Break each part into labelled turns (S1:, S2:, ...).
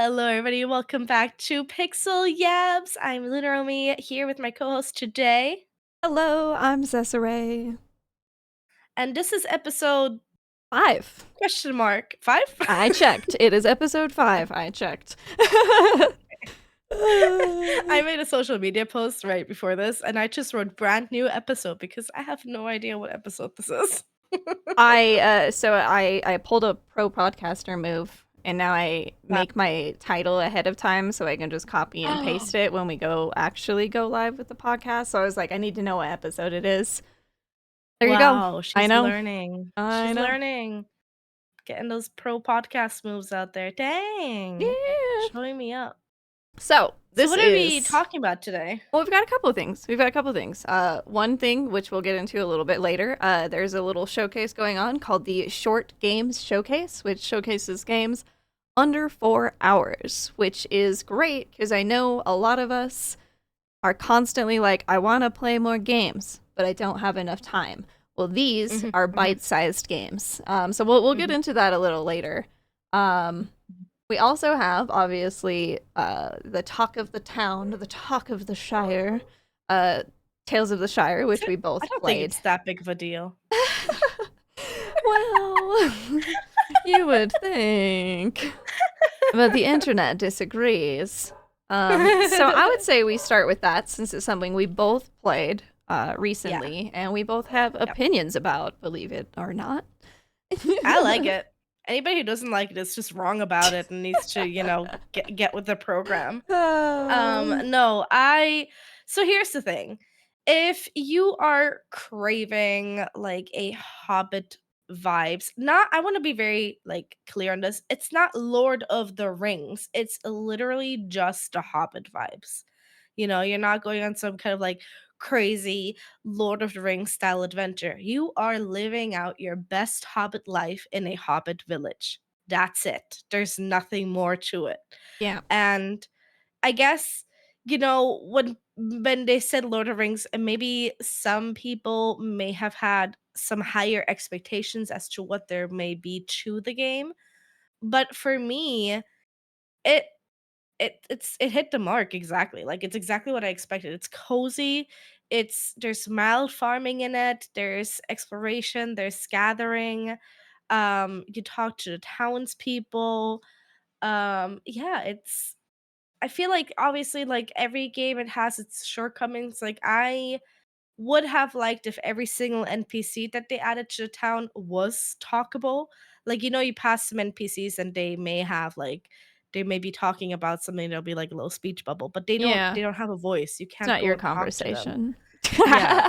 S1: Hello, everybody. Welcome back to Pixel Yaps. I'm Loonaromi here with my co-host today,
S2: Hello, I'm Cesire.
S1: and this is episode
S2: 5.
S1: question mark 5.
S2: I checked. It is episode 5. I checked.
S1: I made a social media post right before this, and I just wrote brand new episode because I have no idea what episode this is.
S2: I pulled a pro podcaster move, and now I
S1: Wow.
S2: make my title ahead of time so I can just copy and paste it when we actually go live with the podcast. So I was like, I need to know what episode it is. There you go.
S1: Wow,
S2: I
S1: she's
S2: know.
S1: learning.
S2: I
S1: She's
S2: know.
S1: learning. Getting those pro podcast moves out there. Dang.
S2: Yeah.
S1: Showing me up.
S2: So
S1: what are we talking about today?
S2: Well, we've got a couple of things. One thing, which we'll get into a little bit later, there's a little showcase going on called the Short Games Showcase, which showcases games under 4 hours, which is great because I know a lot of us are constantly like, I want to play more games, but I don't have enough time. Well, these are bite-sized games. So we'll get into that a little later. We also have, obviously, the talk of the town, the talk of the Shire, Tales of the Shire, which we both
S1: I don't
S2: played.
S1: think it's that big of a deal.
S2: Well, you would think. But the internet disagrees. So I would say we start with that since it's something we both played recently, and we both have opinions about, believe it or not.
S1: I like it. Anybody who doesn't like it is just wrong about it and needs to, get with the program. So here's the thing. If you are craving like a Hobbit vibes, I want to be very like clear on this. It's not Lord of the Rings. It's literally just a Hobbit vibes. You're not going on some kind of like crazy Lord of the Rings style adventure. You are living out your best Hobbit life in a Hobbit village. That's it. There's nothing more to it.
S2: Yeah.
S1: And I guess, when they said Lord of the Rings, and maybe some people may have had some higher expectations as to what there may be to the game. But for me, it hit the mark exactly. Like, it's exactly what I expected. It's cozy. There's mild farming in it. There's exploration. There's gathering. You talk to the townspeople. I feel like obviously like every game it has its shortcomings. Like I would have liked if every single NPC that they added to the town was talkable. Like, you pass some NPCs and they may be talking about something, there'll be like a little speech bubble, but they don't have a voice. You
S2: It's
S1: can't
S2: not
S1: go
S2: your
S1: and talk to them.
S2: conversation.
S1: Yeah,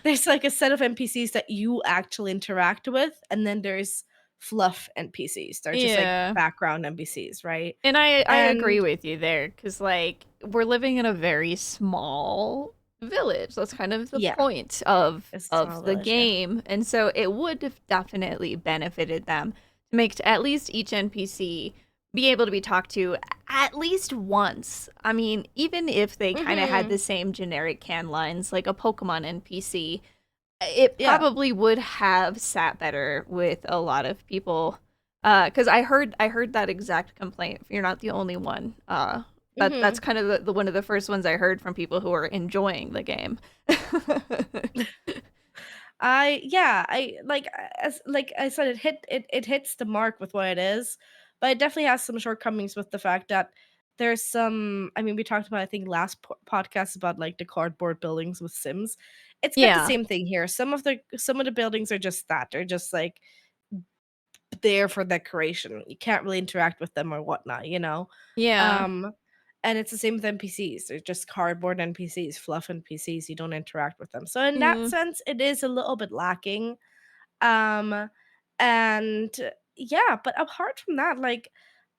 S1: there's like a set of NPCs that you actually interact with, and then there's fluff NPCs. They're just like background NPCs, right?
S2: And I agree with you there, because like we're living in a very small village. That's kind of the point of the game. And so it would have definitely benefited them to make at least each NPC be able to be talked to at least once. I mean, even if they kind of had the same generic can lines like a Pokemon NPC, it probably would have sat better with a lot of people. Because I heard that exact complaint. You're not the only one. That's kind of the one of the first ones I heard from people who are enjoying the game.
S1: Like I said, it hits the mark with what it is, but it definitely has some shortcomings with the fact that there's some. I mean, we talked about, I think, last podcast about like the cardboard buildings with Sims. It's got the same thing here. Some of the buildings are just that. They're just like there for decoration. You can't really interact with them or whatnot,
S2: Yeah.
S1: And it's the same with NPCs. They're just cardboard NPCs, fluff NPCs. You don't interact with them. So in that sense, it is a little bit lacking. And yeah, but apart from that, like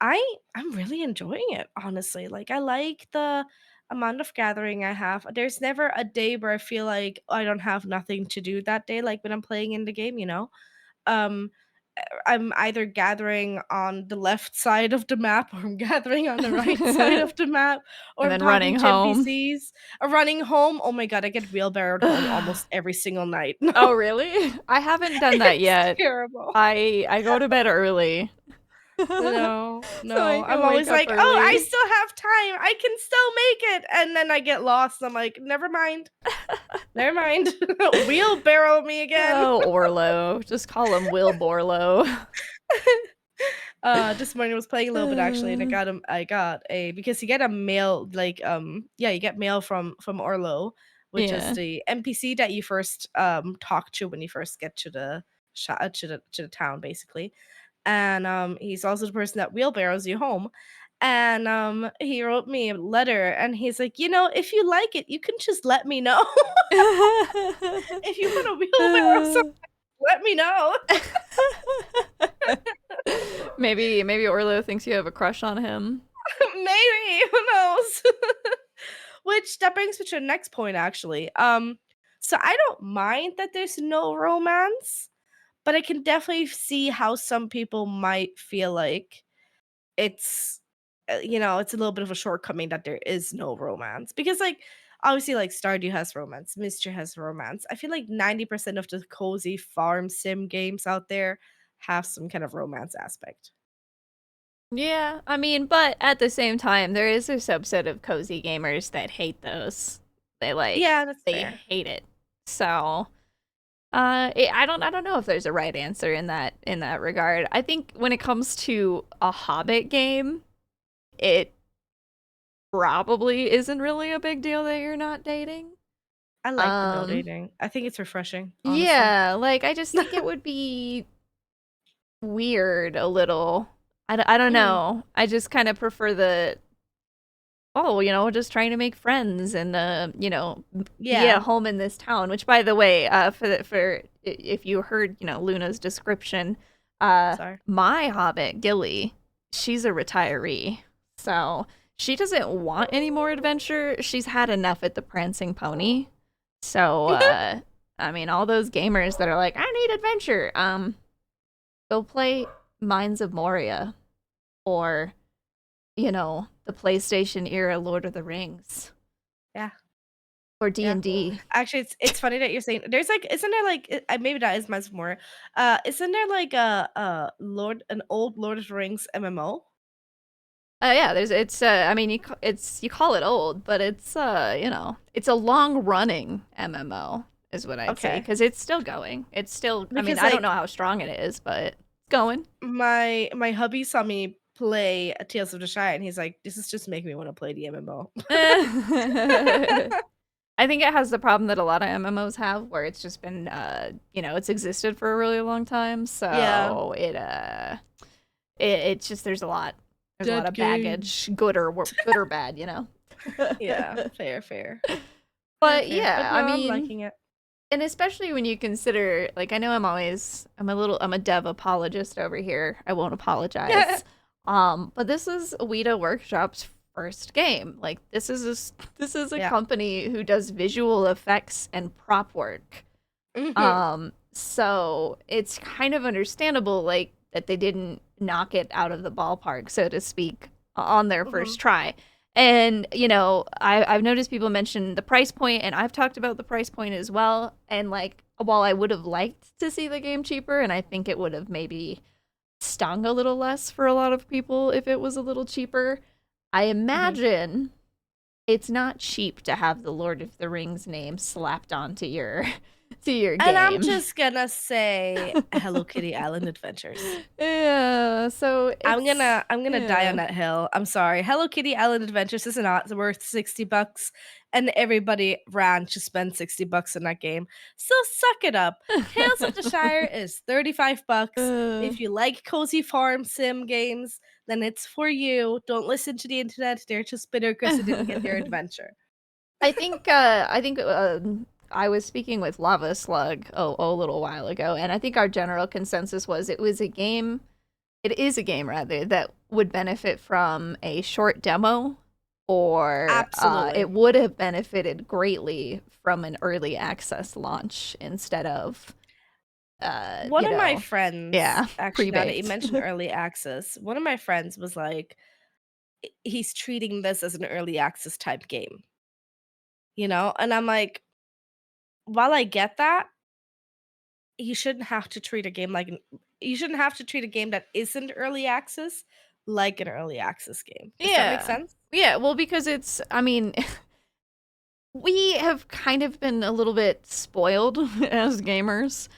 S1: I'm really enjoying it, honestly. Like I like the amount of gathering I have. There's never a day where I feel like I don't have nothing to do that day, like when I'm playing in the game, Um I'm either gathering on the left side of the map, or I'm gathering on the right side of the map, or
S2: And
S1: I'm
S2: then
S1: talking
S2: running
S1: to
S2: home.
S1: NPCs. Running home, oh my god, I get wheelbarrowed home almost every single night.
S2: Oh, really? I haven't done that yet.
S1: Terrible.
S2: I go to bed early.
S1: No,
S2: So
S1: no.
S2: I
S1: I'm
S2: can wake
S1: always
S2: up
S1: like, "Oh, I
S2: early.
S1: still have time. I can still make it." And then I get lost. I'm like, "Never mind. Never mind. Wheelbarrow me again."
S2: Oh, Orlo. Just call him Will Borlo.
S1: This morning I was playing a little bit actually, and I got a because you get a mail like yeah, you get mail from Orlo, which is
S2: Yeah.
S1: the NPC that you first talk to when you first get to the to the town basically. And he's also the person that wheelbarrows you home. And he wrote me a letter and he's like, if you like it, you can just let me know. If you want a wheelbarrow, so let me know.
S2: Maybe Orlo thinks you have a crush on him.
S1: Maybe, who knows? Which that brings me to the next point actually. So I don't mind that there's no romance, but I can definitely see how some people might feel like it's it's a little bit of a shortcoming that there is no romance because like obviously like Stardew has romance, Mr. has romance. I feel like 90% of the cozy farm sim games out there have some kind of romance aspect.
S2: Yeah, I mean, but at the same time, there is a subset of cozy gamers that hate those.
S1: Yeah, that's
S2: They
S1: fair.
S2: hate it. So, I don't know if there's a right answer in that regard. I think when it comes to a Hobbit game, it probably isn't really a big deal that you're not dating.
S1: I like the no
S2: Um,
S1: dating. I think it's refreshing, honestly.
S2: yeah, like I just think it would be weird a little. I don't
S1: Mhm.
S2: know. I just kind of prefer the just trying to make friends and be at
S1: Yeah.
S2: home in this town. Which, by the way, if you heard, Luna's description,
S1: Sorry.
S2: my Hobbit Gilly, she's a retiree, so she doesn't want any more adventure. She's had enough at the Prancing Pony. So, I mean, all those gamers that are like, I need adventure, go play Mines of Moria or the PlayStation era Lord of the Rings
S1: Yeah.
S2: or
S1: Yeah.
S2: D&D.
S1: Actually, it's funny that you're saying there's like isn't there like maybe that is much more. Isn't there like an old Lord of the Rings MMO?
S2: Yeah, I mean you call it old, but it's a long-running MMO is what I'd say
S1: Okay.
S2: because it's still going. It's still I mean,
S1: Because
S2: I don't know
S1: like
S2: how strong it is, but it's going.
S1: my hubby saw me play Tales of the Shire and he's like, "This is just making me want to play the MMO."
S2: I think it has the problem that a lot of MMOs have, where it's just been, it's existed for a really long time.
S1: Yeah.
S2: So it's just there's a lot
S1: Dead
S2: of
S1: game.
S2: baggage, good or bad,
S1: Yeah, fair, fair. Fair,
S2: But
S1: fair. But
S2: yeah, I
S1: no, I'm
S2: mean,
S1: liking it.
S2: and especially when you consider, like, I know I'm a dev apologist over here. I won't apologize. But this is Weta Workshop's first game. Like, this is a
S1: Yeah.
S2: company who does visual effects and prop work.
S1: Mhm.
S2: So it's kind of understandable, like, that they didn't knock it out of the ballpark, so to speak, on their
S1: Mhm.
S2: first try. And, I've noticed people mention the price point, and I've talked about the price point as well. And, like, while I would have liked to see the game cheaper, and I think it would have maybe stung a little less for a lot of people if it was a little cheaper, I
S1: Mhm.
S2: imagine it's not cheap to have the Lord of the Rings name slapped onto your to your
S1: And I'm
S2: game.
S1: just gonna say Hello Kitty Island Adventures.
S2: Yeah, so it's
S1: I'm gonna die on
S2: yeah.
S1: that hill. I'm sorry. Hello Kitty Island Adventures is not worth $60, and everybody ran to spend $60 in that game. So suck it up. Tales of the Shire is $35.
S2: Uh,
S1: If you like cozy farm sim games, then it's for you. Don't listen to the internet. They're just bitter because they didn't get their adventure.
S2: I was speaking with Lava Slug a little while ago, and I think our general consensus was it is a game rather that would benefit from a short demo, or it
S1: Absolutely.
S2: would have benefited greatly from an early access launch instead of
S1: One of my
S2: yeah,
S1: friends, actually, now that you
S2: pre-baked.
S1: mentioned early access, one of my friends was like, he's treating this as an early access type game, you know? And I'm like, while I get that, you shouldn't have to treat a game like you shouldn't have to treat a game that isn't early access like an early access game. Does that make
S2: Yeah.
S1: sense?
S2: Yeah, well, because it's, I mean, we have kind of been a little bit spoiled as gamers,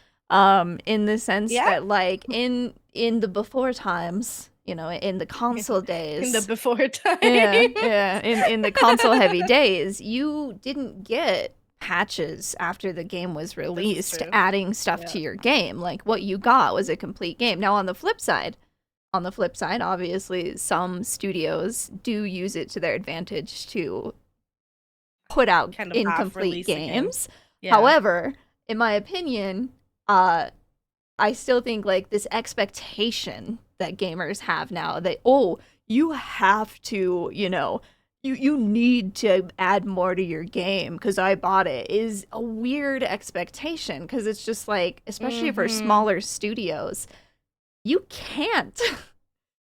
S2: in the sense
S1: Yeah.
S2: that, like, in the before times, you know, in the console
S1: In the
S2: days,
S1: before time.
S2: yeah, in the console heavy days, you didn't get patches after the game was
S1: This is
S2: released
S1: true.
S2: adding stuff
S1: Yeah.
S2: to your game. Like, what you got was a complete game. Now, on the flip side, obviously, some studios do use it to their advantage to put out
S1: Kind of half
S2: incomplete
S1: release a game.
S2: games.
S1: Yeah.
S2: However, in my opinion, I still think like this expectation that gamers have now that, oh, you have to, you know, you need to add more to your game because I bought it, is a weird expectation, because it's just like, especially for smaller studios, you can't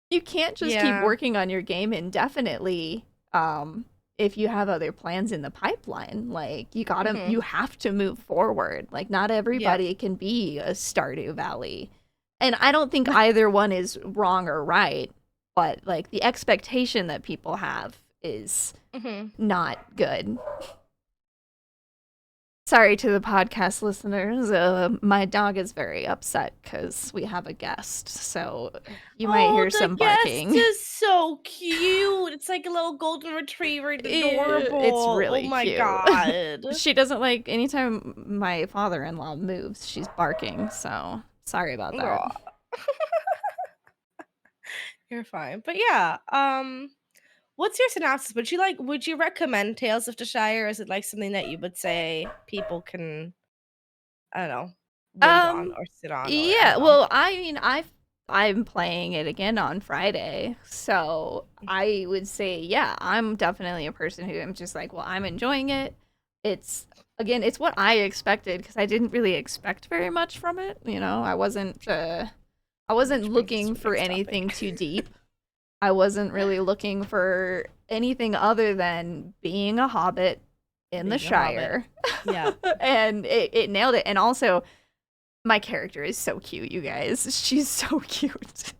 S2: you can't just keep
S1: Yeah.
S2: working on your game indefinitely, if you have other plans in the pipeline. Like, you have to move forward. Like, not
S1: Yeah.
S2: everybody can be a Stardew Valley. And I don't think either one is wrong or right, but like the expectation that people have is not good. Sorry to the podcast listeners. My dog is very upset because we have a guest, so you might hear some barking.
S1: The guest is so cute. It's like a little golden retriever. It's adorable.
S2: It's really
S1: oh my
S2: cute.
S1: God.
S2: She doesn't like anytime my father-in-law moves, she's barking, so sorry about that.
S1: You're fine. But yeah, what's your synopsis? Would you recommend Tales of the Shire? Is it like something that you would say people can, I don't know, wait on or sit on, or I
S2: Yeah,
S1: don't know.
S2: well, I mean, I'm playing it again on Friday, so I would say, yeah, I'm definitely a person who am just like, well, I'm enjoying it. It's what I expected, because I didn't really expect very much from it. You know, I wasn't looking for anything too deep. I wasn't really looking for anything other than being a hobbit in the Shire.
S1: Yeah.
S2: And it nailed it. And also, my character is so cute, you guys. She's so cute.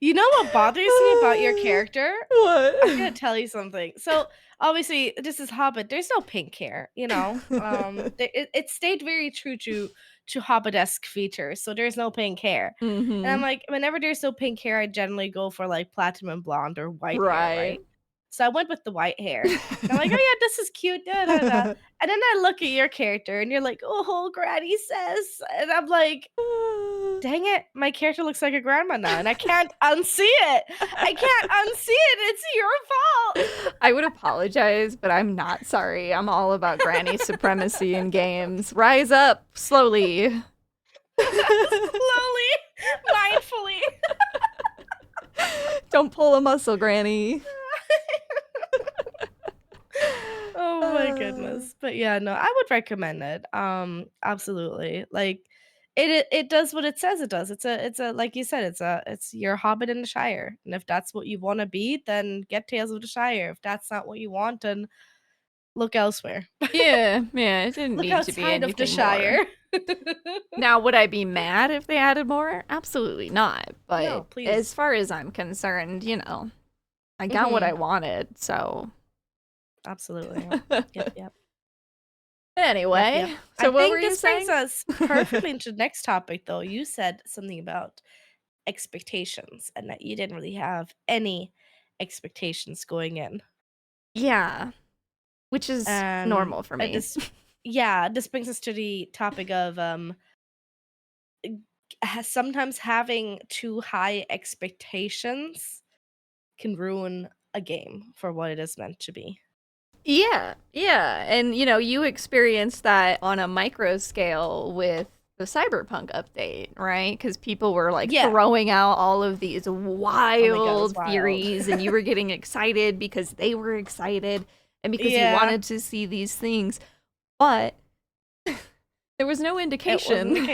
S1: You know what bothers me about your character?
S2: What?
S1: I'm gonna tell you something. So obviously, this is Hobbit. There's no pink hair, you know. It stayed very true to Hobbit-esque features. So there's no pink hair, and I'm like, whenever there's no pink hair, I generally go for like platinum blonde or white hair, right? So I went with the white hair. And I'm like, oh yeah, this is cute. Da, da, da. And then I look at your character, and you're like, oh, Granny says, and I'm like, dang it, my character looks like a grandma now, and I can't unsee it. I can't unsee it. It's your fault.
S2: I would apologize, but I'm not sorry. I'm all about granny supremacy in games. Rise up slowly.
S1: Slowly, mindfully.
S2: Don't pull a muscle, Granny.
S1: Oh my goodness. But yeah, no, I would recommend it. Absolutely. Like it does what it says it does. It's a like you said, it's your Hobbit in the Shire. And if that's what you want to be, then get Tales of the Shire. If that's not what you want, then look elsewhere.
S2: Yeah, it didn't
S1: Look
S2: need to be
S1: outside of the
S2: anything
S1: Shire.
S2: Now, would I be mad if they added more? Absolutely not. But
S1: No, please.
S2: as far as I'm concerned, you know, I got what I wanted, so.
S1: Absolutely. Yep.
S2: Anyway,
S1: Yep.
S2: so what
S1: think
S2: were you
S1: this
S2: saying?
S1: brings us perfectly into the next topic, though. You said something about expectations and that you didn't really have any expectations going in.
S2: Yeah, which is normal for me.
S1: This brings us to the topic of sometimes having too high expectations can ruin a game for what it is meant to be.
S2: Yeah, and you know, you experienced that on a micro scale with the Cyberpunk update, right? Because people were like throwing out all of these wild theories, and you were getting excited because they were excited and because you wanted to see these things, but there was no indication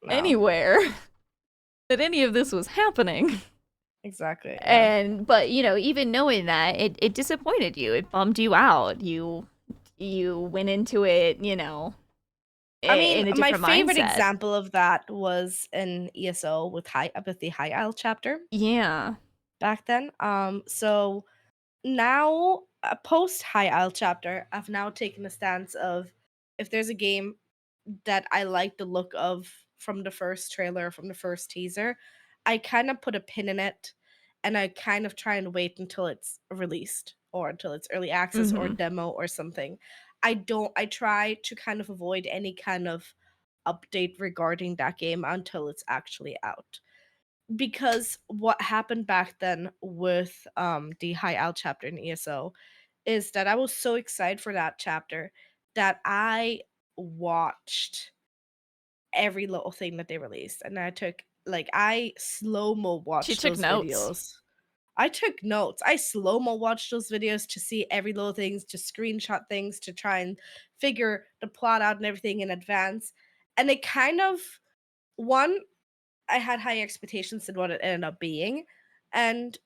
S2: anywhere that any of this was happening.
S1: Exactly.
S2: But you know, even knowing that, it disappointed you. It bummed you out. You went into it, you know,
S1: I mean,
S2: in a
S1: my
S2: different
S1: favorite
S2: mindset.
S1: example of that was in ESO with the High Isle chapter
S2: Yeah.
S1: back then. So now, post High Isle chapter, I've now taken a stance of if there's a game that I like the look of from the first trailer, from the first teaser, I kind of put a pin in it and I kind of try and wait until it's released or until it's early access or
S2: Mhm.
S1: demo or something. I try to kind of avoid any kind of update regarding that game until it's actually out. Because what happened back then with the High Owl chapter in ESO is that I was so excited for that chapter that I watched every little thing that they released, and I slow-mo
S2: She
S1: watched
S2: took
S1: those
S2: notes.
S1: videos. I took notes. I slow-mo watched those videos to see every little things, to screenshot things, to try and figure the plot out and everything in advance, and it kind of one, I had high expectations in what it ended up being, and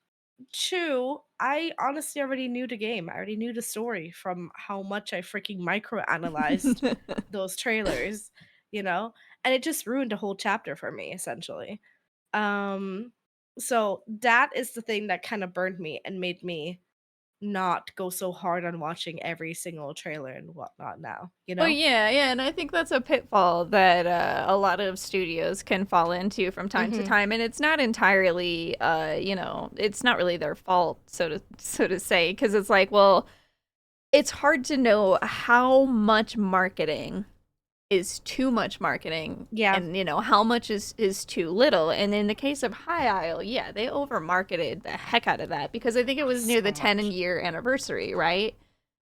S1: 2, I honestly already knew the game. I already knew the story from how much I freaking micro-analyzed those trailers, you know? And it just ruined a whole chapter for me, essentially. Um, so that is the thing that kinda burned me and made me not go so hard on watching every single trailer and whatnot now, you
S2: Well,
S1: know?
S2: yeah, yeah, and I think that's a pitfall that a lot of studios can fall into from time to
S1: Mhm.
S2: time, and it's not entirely, it's not really their fault, so to say, because it's like, well, it's hard to know how much marketing is too much marketing
S1: Yeah.
S2: and how much is too little. And in the case of High Isle, yeah, they over marketed the heck out of that because I think it was near the
S1: So
S2: 10
S1: much.
S2: year anniversary, right?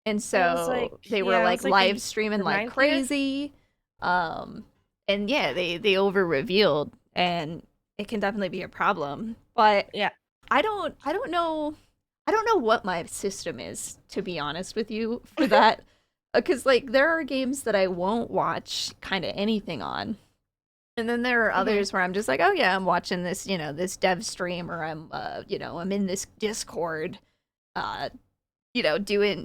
S2: And
S1: It was like
S2: so they were
S1: yeah, it
S2: like
S1: was like
S2: live streaming
S1: the
S2: like
S1: 9th year?
S2: crazy. um and yeah, they over revealed, and it can definitely be a problem. But
S1: Yeah.
S2: I don't know what my system is, to be honest with you, for that. Because like there are games that I won't watch kind of anything on, and then there are
S1: Mhm.
S2: others where I'm just like, oh yeah, I'm watching this, this dev stream, or I'm in this Discord, uh,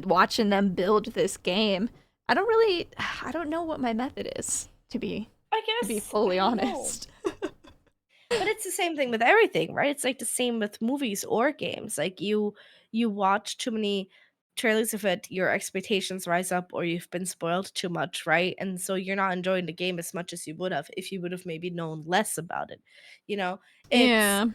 S2: watching them build this game. I don't know what my method is,
S1: I
S2: to be
S1: guess I
S2: fully
S1: don't know.
S2: honest.
S1: But it's the same thing with everything, right? It's like the same with movies or games. Like you watch too many trailers of it, your expectations rise up or you've been spoiled too much, right? And so you're not enjoying the game as much as you would have if you would have maybe known less about it. You know, it's
S2: Yeah.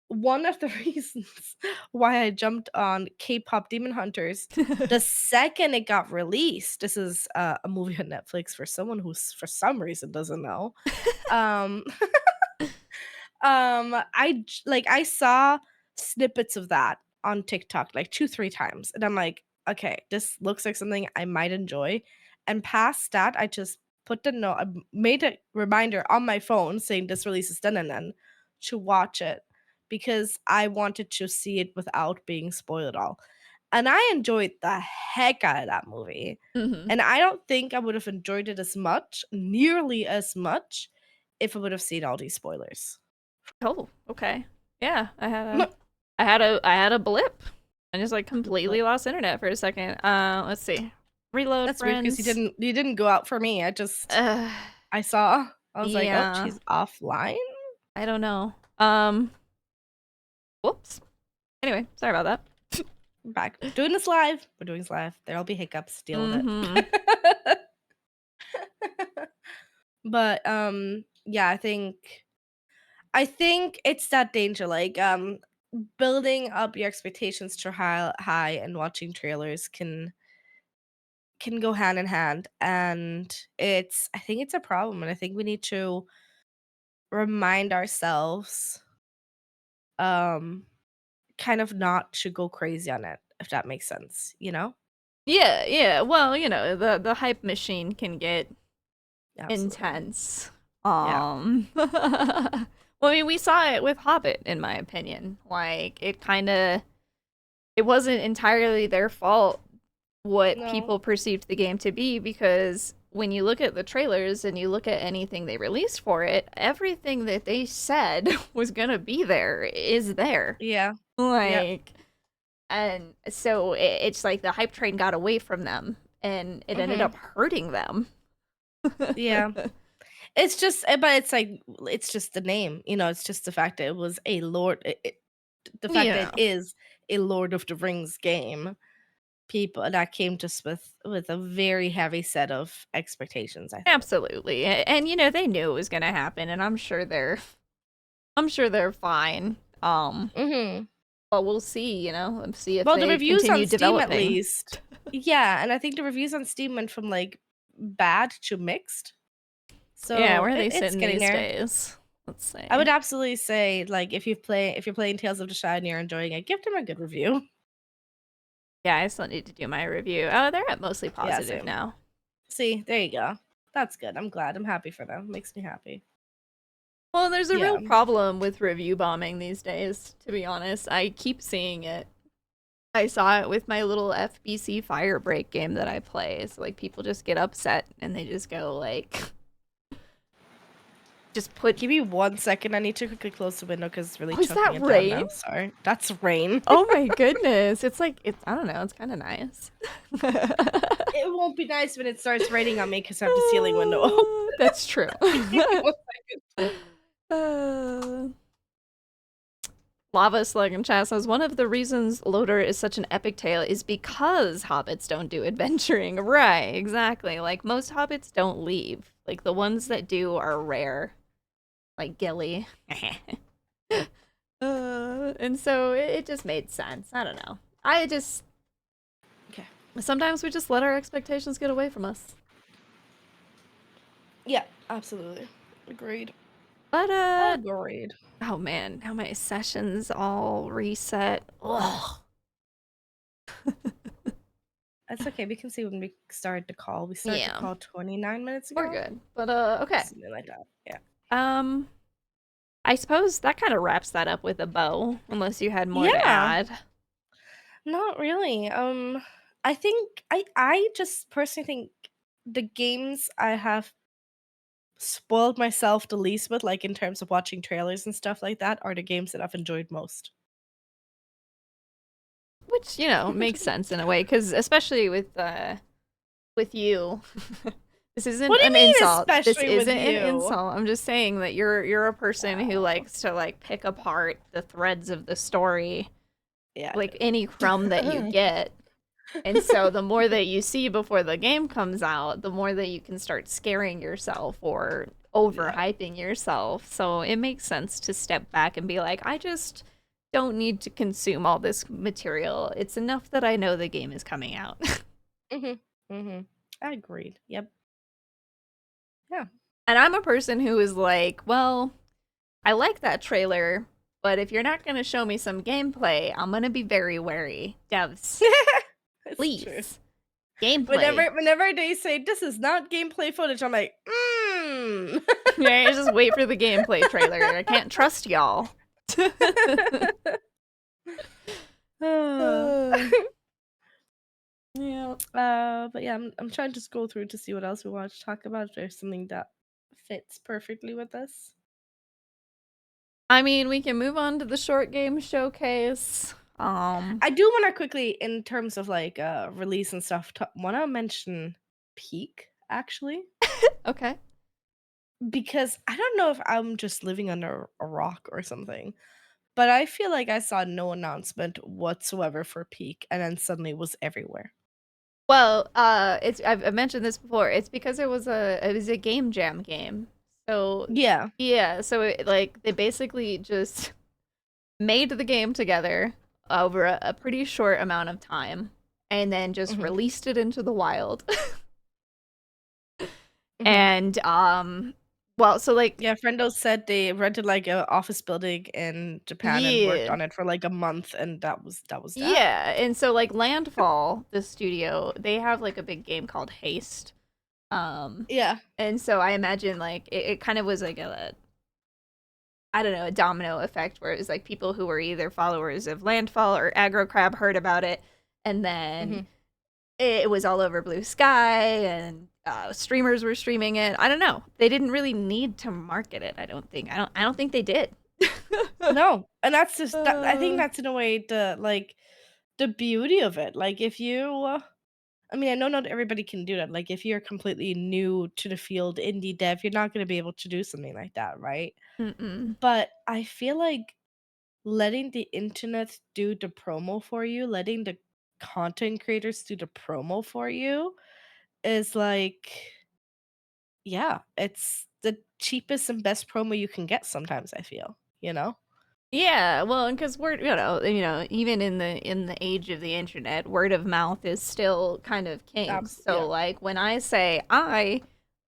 S1: one of the reasons why I jumped on K-pop Demon Hunters the second it got released. This is a movie on Netflix for someone who's for some reason doesn't know. Um I saw snippets of that on TikTok like 2, 3 times, and I'm like, "Okay, this looks like something I might enjoy." And past that, I just put the note I made a reminder on my phone saying this release is done and then to watch it because I wanted to see it without being spoiled at all. And I enjoyed the heck out of that movie.
S2: Hmm.
S1: And I don't think I would have enjoyed it as much, nearly as much, if I would have seen all these spoilers.
S2: Oh, okay. Yeah, I had a blip. I just like completely
S1: But
S2: lost internet for a second. Let's see. Reload,
S1: that's weird because
S2: friends.
S1: you didn't go out for me.
S2: Uh,
S1: I saw. I was like, "Oh,
S2: yeah.
S1: she's offline?"
S2: I don't know. Whoops. Anyway, sorry about that.
S1: I'm back. Doing this live. We're doing this live. There'll be hiccups. Deal with
S2: Mm-hmm.
S1: it. But yeah, I think it's that danger like building up your expectations to high and watching trailers can go hand in hand and I think it's a problem and I think we need to remind ourselves um kind of not to go crazy on it, if that makes sense, you know?
S2: Yeah, yeah. Well, the hype machine can get
S1: Absolutely.
S2: intense.
S1: Yeah.
S2: Well, I mean, we saw it with Hobbit, in my opinion. Like, it wasn't entirely their fault what
S1: No.
S2: people perceived the game to be, because when you look at the trailers and you look at anything they released for it, everything that they said was gonna be there is there.
S1: Yeah. Yep.
S2: Like, and so it's like the hype train got away from them and it ended
S1: Mhm.
S2: up hurting them.
S1: Yeah. It's just but it's like it's just the name, it's just the fact that it was a Lord the fact that it
S2: Yeah.
S1: is a Lord of the Rings game. People that came just with a very heavy set of expectations, I think.
S2: Absolutely. And they knew it was gonna happen, and I'm sure they're fine.
S1: Mhm.
S2: But we'll see, and see if
S1: Well, the
S2: they
S1: reviews on
S2: continue
S1: Steam at
S2: developing.
S1: least. Yeah, and I think the reviews on Steam went from, like, bad to mixed.
S2: Yeah,
S1: So,
S2: where are they
S1: it's
S2: sitting
S1: getting
S2: these
S1: there.
S2: days? Let's
S1: I would
S2: see.
S1: absolutely say, like, if you're playing Tales of the Shire and you're enjoying it, give them a good review.
S2: Yeah, I still need to do my review. Oh, they're at mostly
S1: Yeah,
S2: positive
S1: same.
S2: now.
S1: See, there you go. That's good. I'm glad. I'm happy for them. Makes me happy.
S2: Well, there's a
S1: Yeah.
S2: real problem with review bombing these days, to be honest. I keep seeing it. I saw it with my little FBC Firebreak game that I play. So, like, people just get upset and they just go, like, just put.
S1: Give me 1 second. I need to quickly close the window because it's really
S2: Oh, is
S1: choking
S2: that
S1: it down
S2: rain?
S1: now. Sorry. That's rain.
S2: Oh my goodness. It's like, I don't know, it's kind of nice.
S1: It won't be nice when it starts raining on me because I have the ceiling window open.
S2: That's true.
S1: Give me 1 second.
S2: uh, Lava Slug and Chaz says one of the reasons Loader is such an epic tale is because hobbits don't do adventuring. Right, exactly. Like most hobbits don't leave. Like the ones that do are rare. Like Gilly. And so it just made sense. I don't know.
S1: Okay.
S2: Sometimes we just let our expectations get away from us.
S1: Yeah, absolutely. Agreed.
S2: But
S1: Agreed.
S2: oh man, now my session's all reset. Ugh.
S1: That's okay. We can see when we started the call. We started the
S2: Yeah,
S1: call 29 minutes
S2: we're
S1: ago.
S2: good. But okay.
S1: Something like that. Yeah.
S2: Um, I suppose that kind of wraps that up with a bow, unless you had more to
S1: Yeah.
S2: add.
S1: Not really. I think I just personally think the games I have spoiled myself the least with, like in terms of watching trailers and stuff like that, are the games that I've enjoyed most.
S2: Which, makes sense in a way, because especially with you, this isn't
S1: What do you
S2: an
S1: mean,
S2: insult. This
S1: especially with
S2: isn't an
S1: you?
S2: insult. I'm just saying that you're a person who
S1: Wow.
S2: likes to like pick apart the threads of the story,
S1: Yeah,
S2: like
S1: I
S2: any crumb that you
S1: do.
S2: get. And so the more that you see before the game comes out, the more that you can start scaring yourself or
S1: Yeah.
S2: overhyping yourself. So it makes sense to step back and be like, I just don't need to consume all this material. It's enough that I know the game is coming out.
S1: Mhm. Mhm. I agreed. Yep. Yeah.
S2: And I'm a person who is like, well, I like that trailer, but if you're not going to show me some gameplay, I'm going to be very wary. Devs,
S1: It's true.
S2: please. Gameplay.
S1: Whenever they say this is not gameplay footage, I'm like,
S2: Yeah, just wait for the gameplay trailer. I can't trust y'all.
S1: Uh,
S2: Uh, yeah.
S1: but yeah, I'm trying to scroll through to see what else we want to talk about. If there's something that fits perfectly with this.
S2: I mean, we can move on to the short game showcase.
S1: I do want to quickly, in terms of like release and stuff, want to mention Peak actually,
S2: Okay.
S1: because I don't know if I'm just living under a rock or something, but I feel like I saw no announcement whatsoever for Peak, and then suddenly it was everywhere.
S2: Well, I've mentioned this before. It's because it was a game jam game. So
S1: Yeah.
S2: yeah, so like they basically just made the game together over a pretty short amount of time and then just
S1: Hmm.
S2: released it into the wild.
S1: Hmm.
S2: And well, so like
S1: Yeah, Friendo said they rented like a office building in Japan and worked
S2: yeah.
S1: on it for like a month, and that was that.
S2: Yeah, and so like Landfall, the studio, they have like a big game called Haste. Um
S1: Yeah.
S2: and so I imagine like it kind of was like a I don't know, a domino effect where it was like people who were either followers of Landfall or Aggro Crab heard about it, and then
S1: Hmm.
S2: it was all over Blue Sky, and streamers were streaming it. I don't know. They didn't really need to market it. I don't think. I don't think they did.
S1: No, and that's just that. I think
S2: Uh,
S1: that's in a way the beauty of it. Like if you I mean, I know not everybody can do that. Like, if you're completely new to the field, indie dev, you're not gonna be able to do something like that, right?
S2: Mm-mm.
S1: But I feel like letting the internet do the promo for you, letting the content creators do the promo for you is like, yeah, it's the cheapest and best promo you can get sometimes, I feel, you know?
S2: Yeah, well, because we're even in the age of the internet, word of mouth is still kind of king. So
S1: Yeah,
S2: like when I say I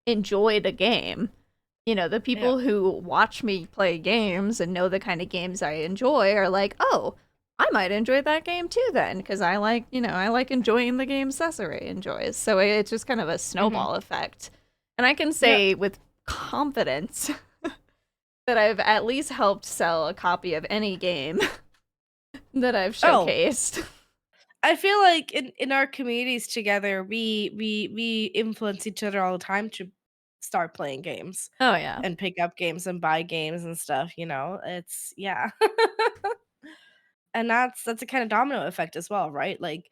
S2: enjoyed a game, the
S1: yeah.
S2: people who watch me play games and know the kind of games I enjoy are like, oh, I might enjoy that game too then, because I like enjoying the game Cesire enjoys. So it's just kind of a
S1: Mhm.
S2: snowball effect. And I can
S1: Yep.
S2: say with confidence that I've at least helped sell a copy of any game that I've
S1: Oh,
S2: showcased.
S1: I feel like in our communities together, we influence each other all the time to start playing games
S2: Oh yeah.
S1: and pick up games and buy games and stuff, you know? It's yeah. And that's a kinda domino effect as well, right? Like,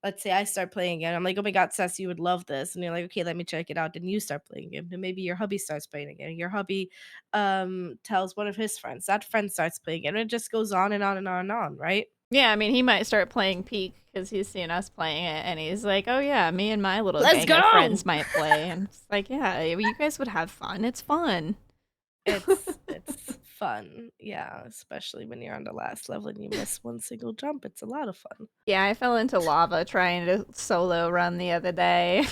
S1: let's say I start playing again, I'm like, "Oh my god, Cess, you would love this," and you're like, "Okay, let me check it out," then you start playing it, then maybe your hubby starts playing again, your hubby, tells one of his friends, that friend starts playing it, and it just goes on and on and on and on, right?
S2: Yeah, I mean, he might start playing Peak because he's seen us playing it, and he's like, "Oh yeah, me and my little
S1: Let's
S2: gang of
S1: go!
S2: friends might play." And it's like, "Yeah, you guys would have fun. It's fun."
S1: It's fun, yeah, especially when you're on the last level and you miss one single jump, it's a lot of fun.
S2: Yeah, I fell into lava trying to solo run the other day.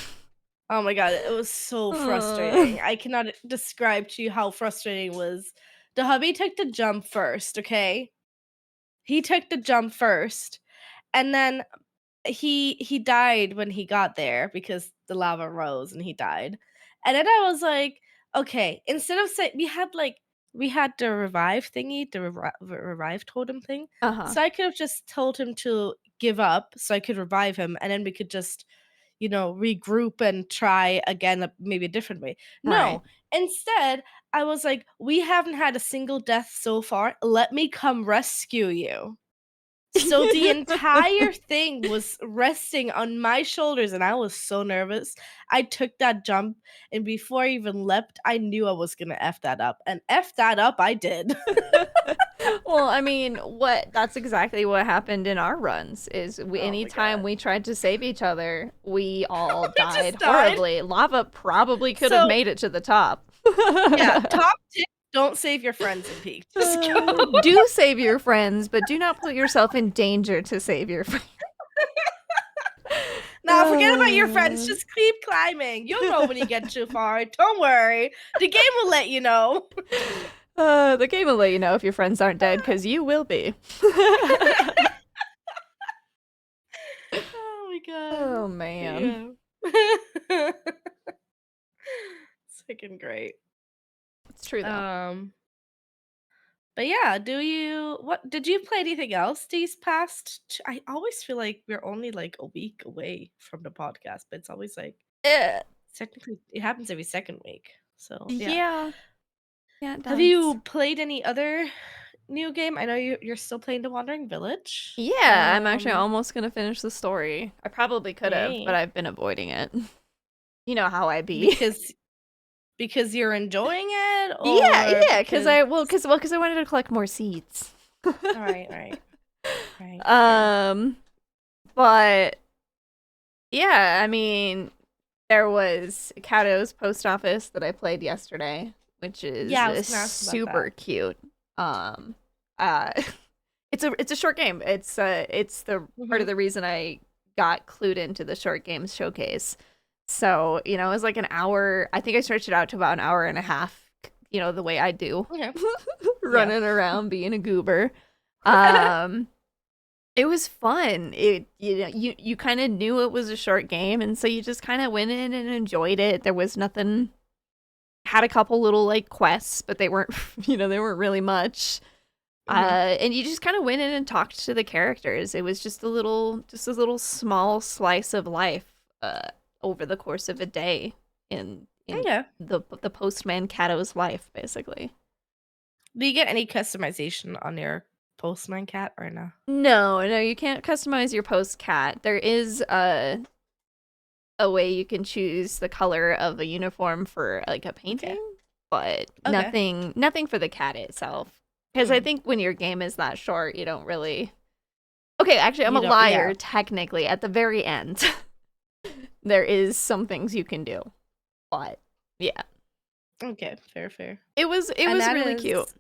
S1: Oh my god, it was so
S2: Uh,
S1: frustrating. I cannot describe to you how frustrating it was. The hubby took the jump first, okay? He took the jump first, and then he died when he got there because the lava rose and he died. And then I was like, "Okay," instead of say we had the revive thingy, the revive totem thing,
S2: uh-huh.
S1: so I could have just told him to give up so I could revive him, and then we could just, regroup and try again, maybe a different way.
S2: Right.
S1: No, instead, I was like, "We haven't had a single death so far. Let me come rescue you." So the entire thing was resting on my shoulders, and I was so nervous. I took that jump, and before I even leapt, I knew I was gonna F that up, and F that up I did.
S2: Well, I mean, that's exactly what happened in our runs is
S1: Oh my
S2: anytime
S1: god.
S2: we tried to save each other, we all
S1: We
S2: died
S1: just died.
S2: horribly. Lava probably could have
S1: So,
S2: made it to the top.
S1: yeah, top tip, don't save your friends in peak. Just go.
S2: Do save your friends, but do not put yourself in danger to save your friends.
S1: Nah, forget about your friends, just keep climbing. You'll know when you get too far, don't worry. The game will let you know.
S2: The game will let you know if your friends aren't dead, because you will be.
S1: Oh my god.
S2: Oh man.
S1: Yeah. It's freaking great.
S2: It's true though.
S1: Um, but yeah, what did you play anything else these I always feel like we're only like a week away from the podcast, but it's always like
S2: Eh,
S1: technically it happens every second week. So yeah.
S2: yeah. Yeah, it
S1: Have
S2: does.
S1: you played any other new game? I know you're still playing The Wandering Village.
S2: Yeah, I'm actually almost gonna finish the story. I probably could have, but
S1: Yay.
S2: I've been avoiding it. You know how I be.
S1: Because you're enjoying it
S2: Yeah,
S1: or
S2: yeah,
S1: because
S2: because I wanted to collect more seeds.
S1: Right. Right, fair.
S2: um, but yeah, I mean, there was Kato's Post Office that I played yesterday, which is
S1: Yeah, I was gonna ask about
S2: super
S1: that.
S2: cute. Um, uh, it's a short game. It's the part of
S1: Mhm.
S2: the reason I got clued into the short games showcase. So, it was like an hour. I think I stretched it out to about an hour and a half, the way I do.
S1: Okay. Yeah.
S2: Running around being a goober. Um, it was fun. You kind of knew it was a short game, and so you just kind of went in and enjoyed it. There was nothing. Had a couple little like quests, but they weren't, they weren't really much.
S1: Mhm.
S2: And you just kind of went in and talked to the characters. It was just a little small slice of life, over the course of a day in
S1: Okay.
S2: the postman Kato's life, basically.
S1: Do you get any customization on your Postman cat or no?
S2: No, no, you can't customize your post cat. There is a way you can choose the color of a uniform for like a painting, but nothing for the cat itself. Because I think when your game is that short, you don't really. Okay, actually, I'm a liar. Yeah. Technically, at the very end, there is some things you can do, but yeah.
S1: Okay, fair.
S2: It was really cute.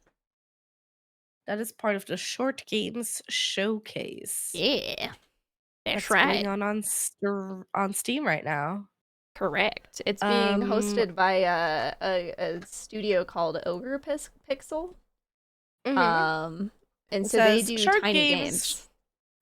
S1: That is part of the short games showcase.
S2: Yeah,
S1: that's right. Going on Steam right now.
S2: Correct. It's being hosted by a studio called Ogre Pixel. And so they do tiny games.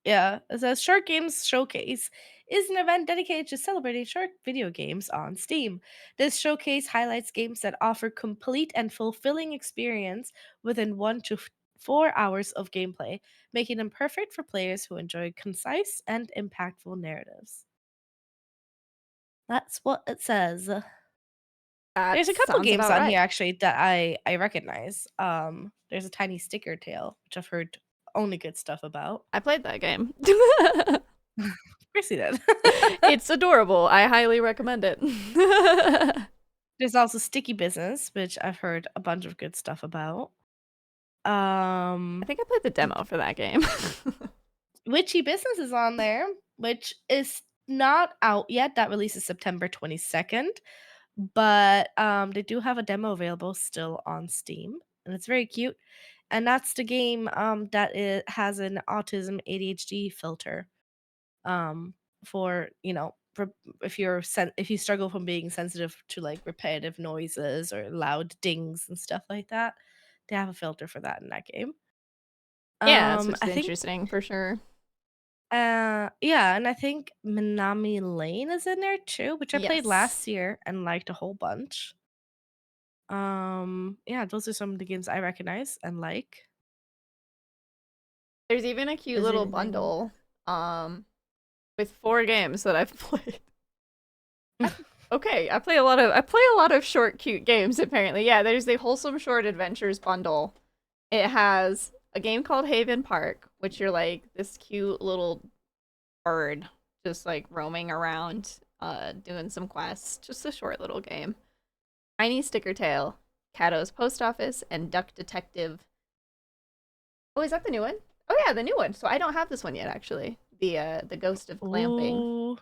S1: Yeah, it says Short Games Showcase is an event dedicated to celebrating short video games on Steam. This showcase highlights games that offer complete and fulfilling experience within 1 to 4 hours of gameplay, making them perfect for players who enjoy concise and impactful narratives. That's what it says. There's a couple games on here actually that I recognize. There's a Tiny Sticker Tale, which I've heard only good stuff about.
S2: I played that game.
S1: Of course you did.
S2: It's adorable. I highly recommend it.
S1: There's also Sticky Business, which I've heard a bunch of good stuff about.
S2: I think I played the demo for that game.
S1: Witchy Business is on there, which is not out yet. That releases September 22nd. But they do have a demo available still on Steam, and it's very cute. And that's the game that it has an autism ADHD filter. For for if you struggle from being sensitive to like repetitive noises or loud dings and stuff like that, they have a filter for that in that game.
S2: Yeah, it's interesting for sure.
S1: Yeah, and I think Minami Lane is in there too, which I played last year and liked a whole bunch. Yeah, those are some of the games I recognize and like.
S2: There's even a cute little bundle with 4 games that I've played. Okay, I play a lot of short cute games apparently. Yeah, there's the Wholesome Short Adventures bundle. It has a game called Haven Park, which you're like this cute little bird just like roaming around doing some quests. Just a short little game. Tiny Sticker Tale, Cato's Post Office, and Duck Detective. Oh, is that the new one? Oh yeah, the new one. So I don't have this one yet actually. The Ghost of Glamping.
S1: Ooh,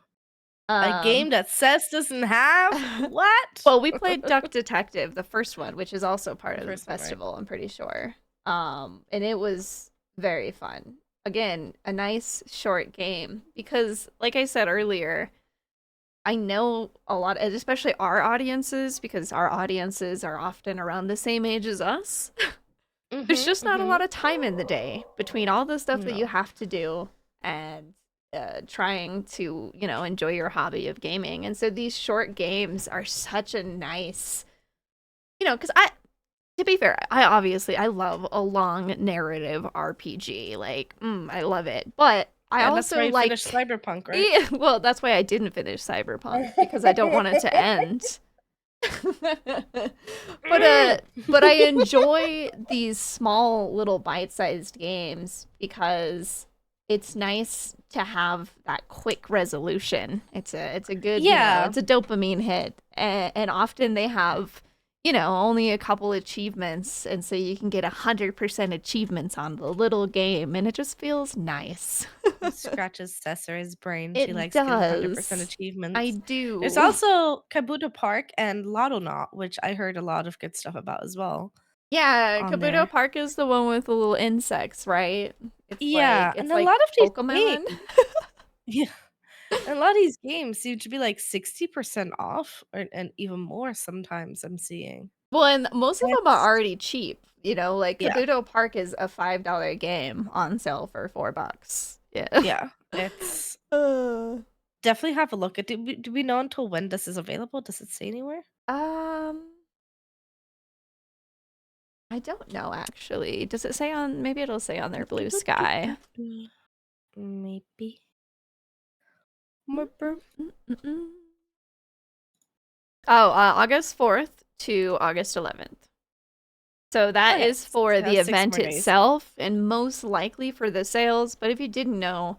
S1: a game that Cess doesn't have? What?
S2: Well, we played Duck Detective, the first one, which is also part of the festival, right? I'm pretty sure. And it was very fun. Again, a nice short game because, like I said earlier, I know a lot, especially our audiences, because our audiences are often around the same age as us. There's just not a lot of time in the day between all the stuff that you have to do and trying to, enjoy your hobby of gaming. And so these short games are such a nice, because to be fair, I love a long narrative RPG. Like, I love it. But I also like
S1: Cyberpunk, right?
S2: Yeah, well, that's why I didn't finish Cyberpunk because I don't want it to end. But I enjoy these small little bite-sized games because it's nice to have that quick resolution. It's a good it's a dopamine hit, and often they have only a couple achievements, and so you can get 100% achievements on the little game, and it just feels nice.
S1: It scratches Cesire's brain.
S2: She
S1: likes
S2: getting
S1: 100% achievements.
S2: I do.
S1: There's also Kabuto Park and Lottonaut, which I heard a lot of good stuff about as well.
S2: Yeah, Kabuto Park is the one with the little insects, right?
S1: It's and a lot of these Pokemon. Yeah. And a lot of these games seem to be like 60% off and even more sometimes I'm seeing.
S2: Well, and most of them are already cheap. Like Kabuto Park is a $5 game on sale for $4. Yeah.
S1: Yeah. It's definitely have a look at it. Do we know until when this is available? Does it say anywhere?
S2: I don't know actually. Does it say on maybe it'll say on their Blue Sky.
S1: Maybe.
S2: August 4th to August 11th. So that is for the event itself and most likely for the sales. But if you didn't know,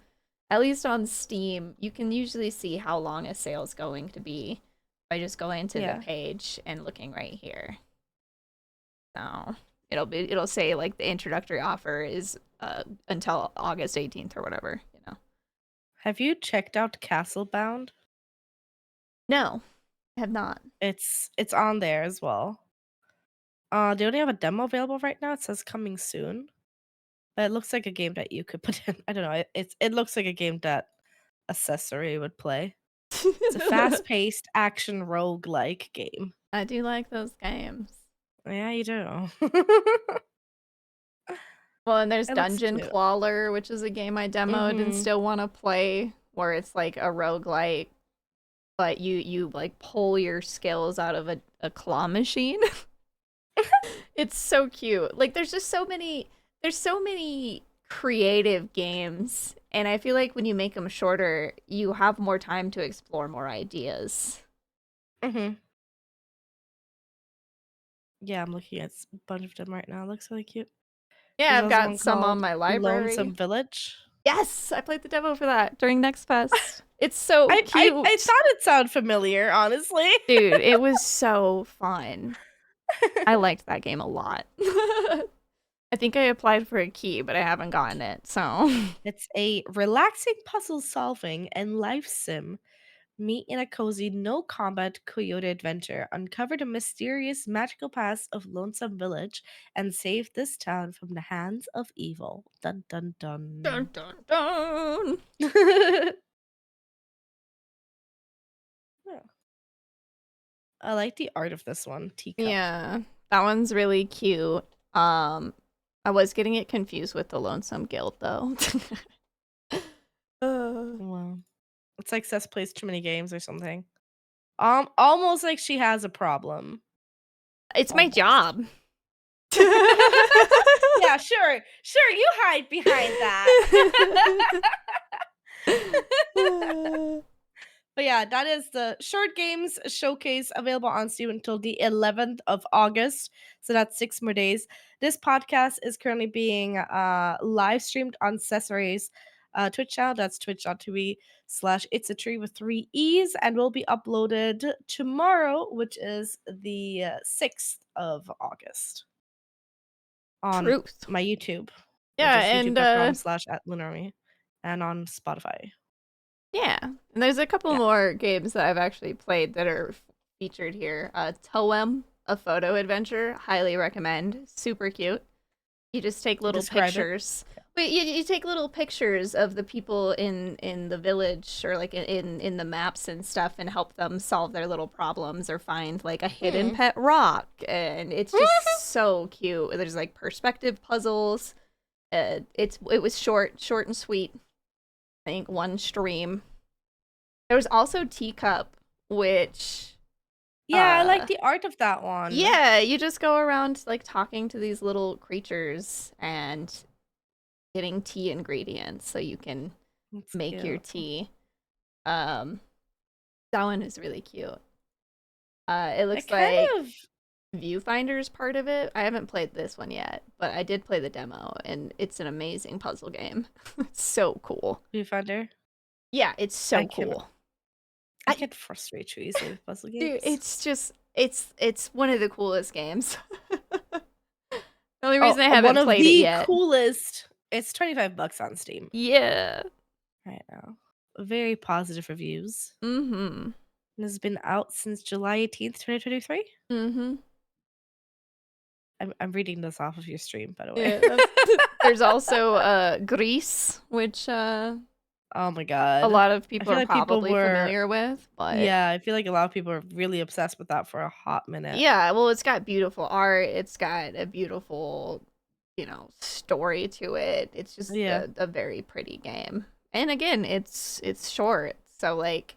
S2: at least on Steam, you can usually see how long a sale's going to be by just going to the page and looking right here. So it'll say like the introductory offer is until August 18th or whatever, you know.
S1: Have you checked out Castlebound?
S2: No, I have not.
S1: It's on there as well. They only have a demo available right now. It says coming soon. But it looks like a game that you could put in. I don't know. It looks like a game that a Cesire would play. It's a fast-paced action roguelike game.
S2: I do like those games.
S1: Yeah, you do.
S2: Well, and there's Dungeon Crawler, which is a game I demoed and still want to play, where it's like a roguelike, but you like pull your skills out of a claw machine. It's so cute. Like there's so many creative games, and I feel like when you make them shorter, you have more time to explore more ideas.
S1: Yeah, I'm looking at a bunch of them right now. It looks really cute.
S2: Yeah, I've got some on my library.
S1: Lonesome Village.
S2: Yes, I played the demo for that during Next Fest. It's so cute.
S1: I thought it sounded familiar, honestly.
S2: Dude, it was so fun. I liked that game a lot. I think I applied for a key, but I haven't gotten it, so.
S1: It's a relaxing puzzle solving and life sim. Meet in a cozy, no-combat coyote adventure. Uncover the mysterious, magical past of Lonesome Village and save this town from the hands of evil. Dun dun dun.
S2: Dun dun dun.
S1: Yeah. I like the art of this one. Teacup.
S2: Yeah, that one's really cute. I was getting it confused with the Lonesome Guild, though.
S1: Well. It's like Cess plays too many games or something. Almost like she has a problem.
S2: It's my job.
S1: Yeah, sure, you hide behind that. But yeah, that is the Short Games Showcase available on Steam until the 11th of August. So that's 6 more days. This podcast is currently being live streamed on Cesire's Twitch channel. That's twitch.tv/It's a Tree with 3 E's, and will be uploaded tomorrow, which is the 6th of August. On my YouTube.
S2: Yeah, and
S1: YouTube.com/@Loonaromi, and on Spotify.
S2: Yeah, and there's a couple more games that I've actually played that are featured here. Toem, a photo adventure, highly recommend. Super cute. You just take little pictures. Wait, you take little pictures of the people in the village or like in the maps and stuff and help them solve their little problems or find like a hidden pet rock, and it's just so cute. There's like perspective puzzles. It was short and sweet. I think one stream. There was also Teacup, which
S1: I like the art of that one.
S2: Yeah, you just go around like talking to these little creatures and getting tea ingredients so you can make your tea. That one is really cute. It looks like Viewfinder's part of it. I haven't played this one yet, but I did play the demo, and it's an amazing puzzle game. It's so cool.
S1: Viewfinder?
S2: Yeah, it's so cool.
S1: I get frustrated easily with puzzle games.
S2: Dude, it's just it's one of the coolest games. The only reason I haven't played it yet.
S1: Coolest. It's $25 on Steam.
S2: Yeah.
S1: Right now. Very positive reviews.
S2: Mm-hmm.
S1: It has been out since July 18th, 2023.
S2: Mm-hmm.
S1: I'm reading this off of your stream, by the way.
S2: Yeah, there's also Grease, which
S1: oh my god,
S2: a lot of people are probably familiar with. But
S1: yeah, I feel like a lot of people are really obsessed with that for a hot minute.
S2: Yeah, well, it's got beautiful art. It's got a beautiful, story to it. It's just a very pretty game. And again, it's short, so like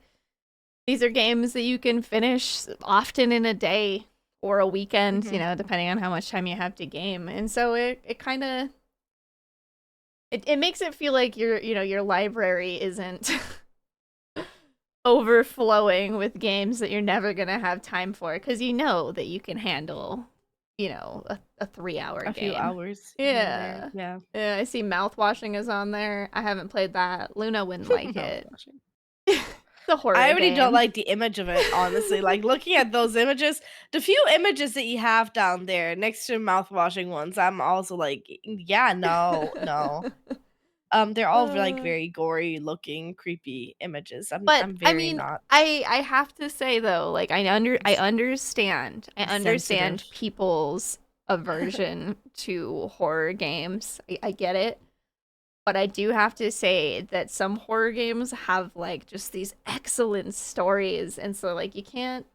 S2: these are games that you can finish often in a day or a weekend, depending on how much time you have to game. And so it kind of it makes it feel like your library isn't overflowing with games that you're never going to have time for, because you know that you can handle a 3-hour
S1: A few
S2: game.
S1: hours here and there,
S2: Yeah.
S1: yeah.
S2: Yeah, I see mouthwashing is on there. I haven't played that. Luna wouldn't like it.
S1: Mouthwashing.
S2: The
S1: I
S2: horror
S1: already don't
S2: game.
S1: like the image of it, honestly, like, looking at those images, the few images that you have down there next to mouthwashing ones, I'm also like, yeah, no, no." They're all, like,
S2: Uh,
S1: very gory looking, creepy images.
S2: but
S1: I'm
S2: I
S1: very
S2: mean,
S1: not
S2: I have to say though, like I
S1: s
S2: understand. I
S1: sensitive.
S2: understand people's aversion to horror games. I get it. But I do have to say that some horror games have like just these excellent stories, and so like you can't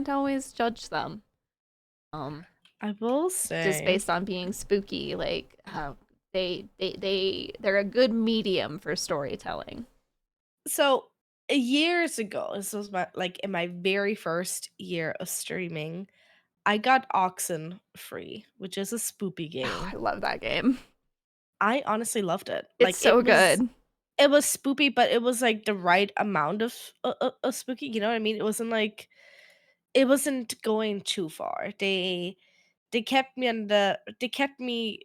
S2: always judge them. Um,
S1: I will
S2: just
S1: say
S2: based on being spooky, like they're a good medium for storytelling.
S1: so, years ago, this was like, in my very first year of streaming, I got Oxen free, which is a spoopy
S2: Oh,
S1: game.
S2: I love that game.
S1: I honestly loved it.
S2: It's
S1: Like,
S2: so good.
S1: it was spoopy, but it was, like, the right amount of spooky, you know what I mean? It wasn't, like it wasn't going too far. They kept me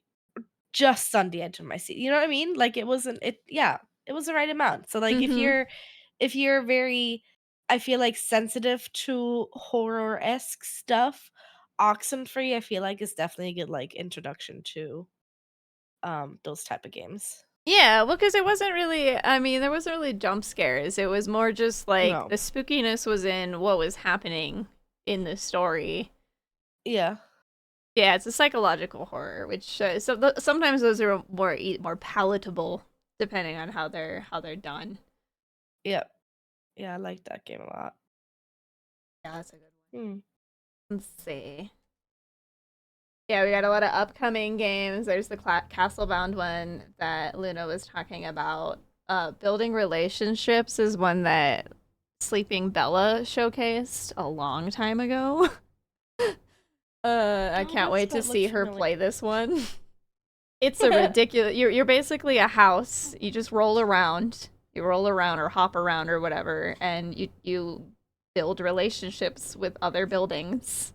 S1: just on the edge of my seat, you know what I mean? Like, it wasn't it yeah, it was the right amount. So, like,
S2: Mm-hmm.
S1: if you're very, I feel like, sensitive to horror-esque stuff, Oxenfree, I feel like, is definitely a good, like, introduction to, those type of games.
S2: Yeah, well, because it wasn't really, I mean, there wasn't really jump scares. It was more just like
S1: No.
S2: the spookiness was in what was happening in the story.
S1: Yeah.
S2: Yeah, it's a psychological horror, which sometimes those are more palatable depending on how they're done.
S1: Yep. Yeah, I like that game a lot.
S2: Yeah, that's a good
S1: Hmm.
S2: one. Let's see. Yeah, we got a lot of upcoming games. There's the Castlebound one that Luna was talking about. Building relationships is one that Sleeping Bella showcased a long time ago. I
S1: Oh,
S2: can't
S1: what's
S2: wait to
S1: that look
S2: see her
S1: familiar?
S2: play this one. It's a ridiculous. You're basically a house. You just roll around. You roll around or hop around or whatever, and you build relationships with other buildings,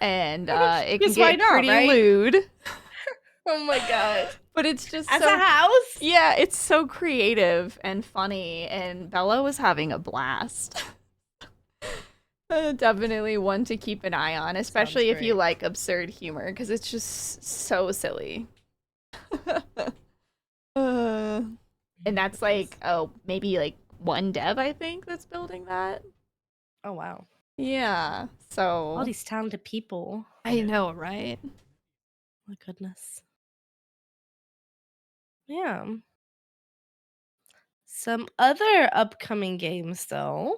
S2: and it can
S1: Because why
S2: get
S1: not,
S2: pretty
S1: right?
S2: lewd.
S1: Oh my god.
S2: But it's just
S1: As a
S2: so
S1: house?
S2: yeah, it's so creative and funny, and Bella was having a blast. Definitely one to keep an eye on,
S1: Sounds
S2: especially if you
S1: great.
S2: like absurd humor, because it's just so silly. uh, and that's
S1: Goodness.
S2: like, oh, maybe like one dev, I think, that's building that.
S1: Oh, wow.
S2: Yeah,
S1: All
S2: so
S1: these talented people.
S2: I know, right?
S1: My goodness. Yeah. Some other upcoming games, though,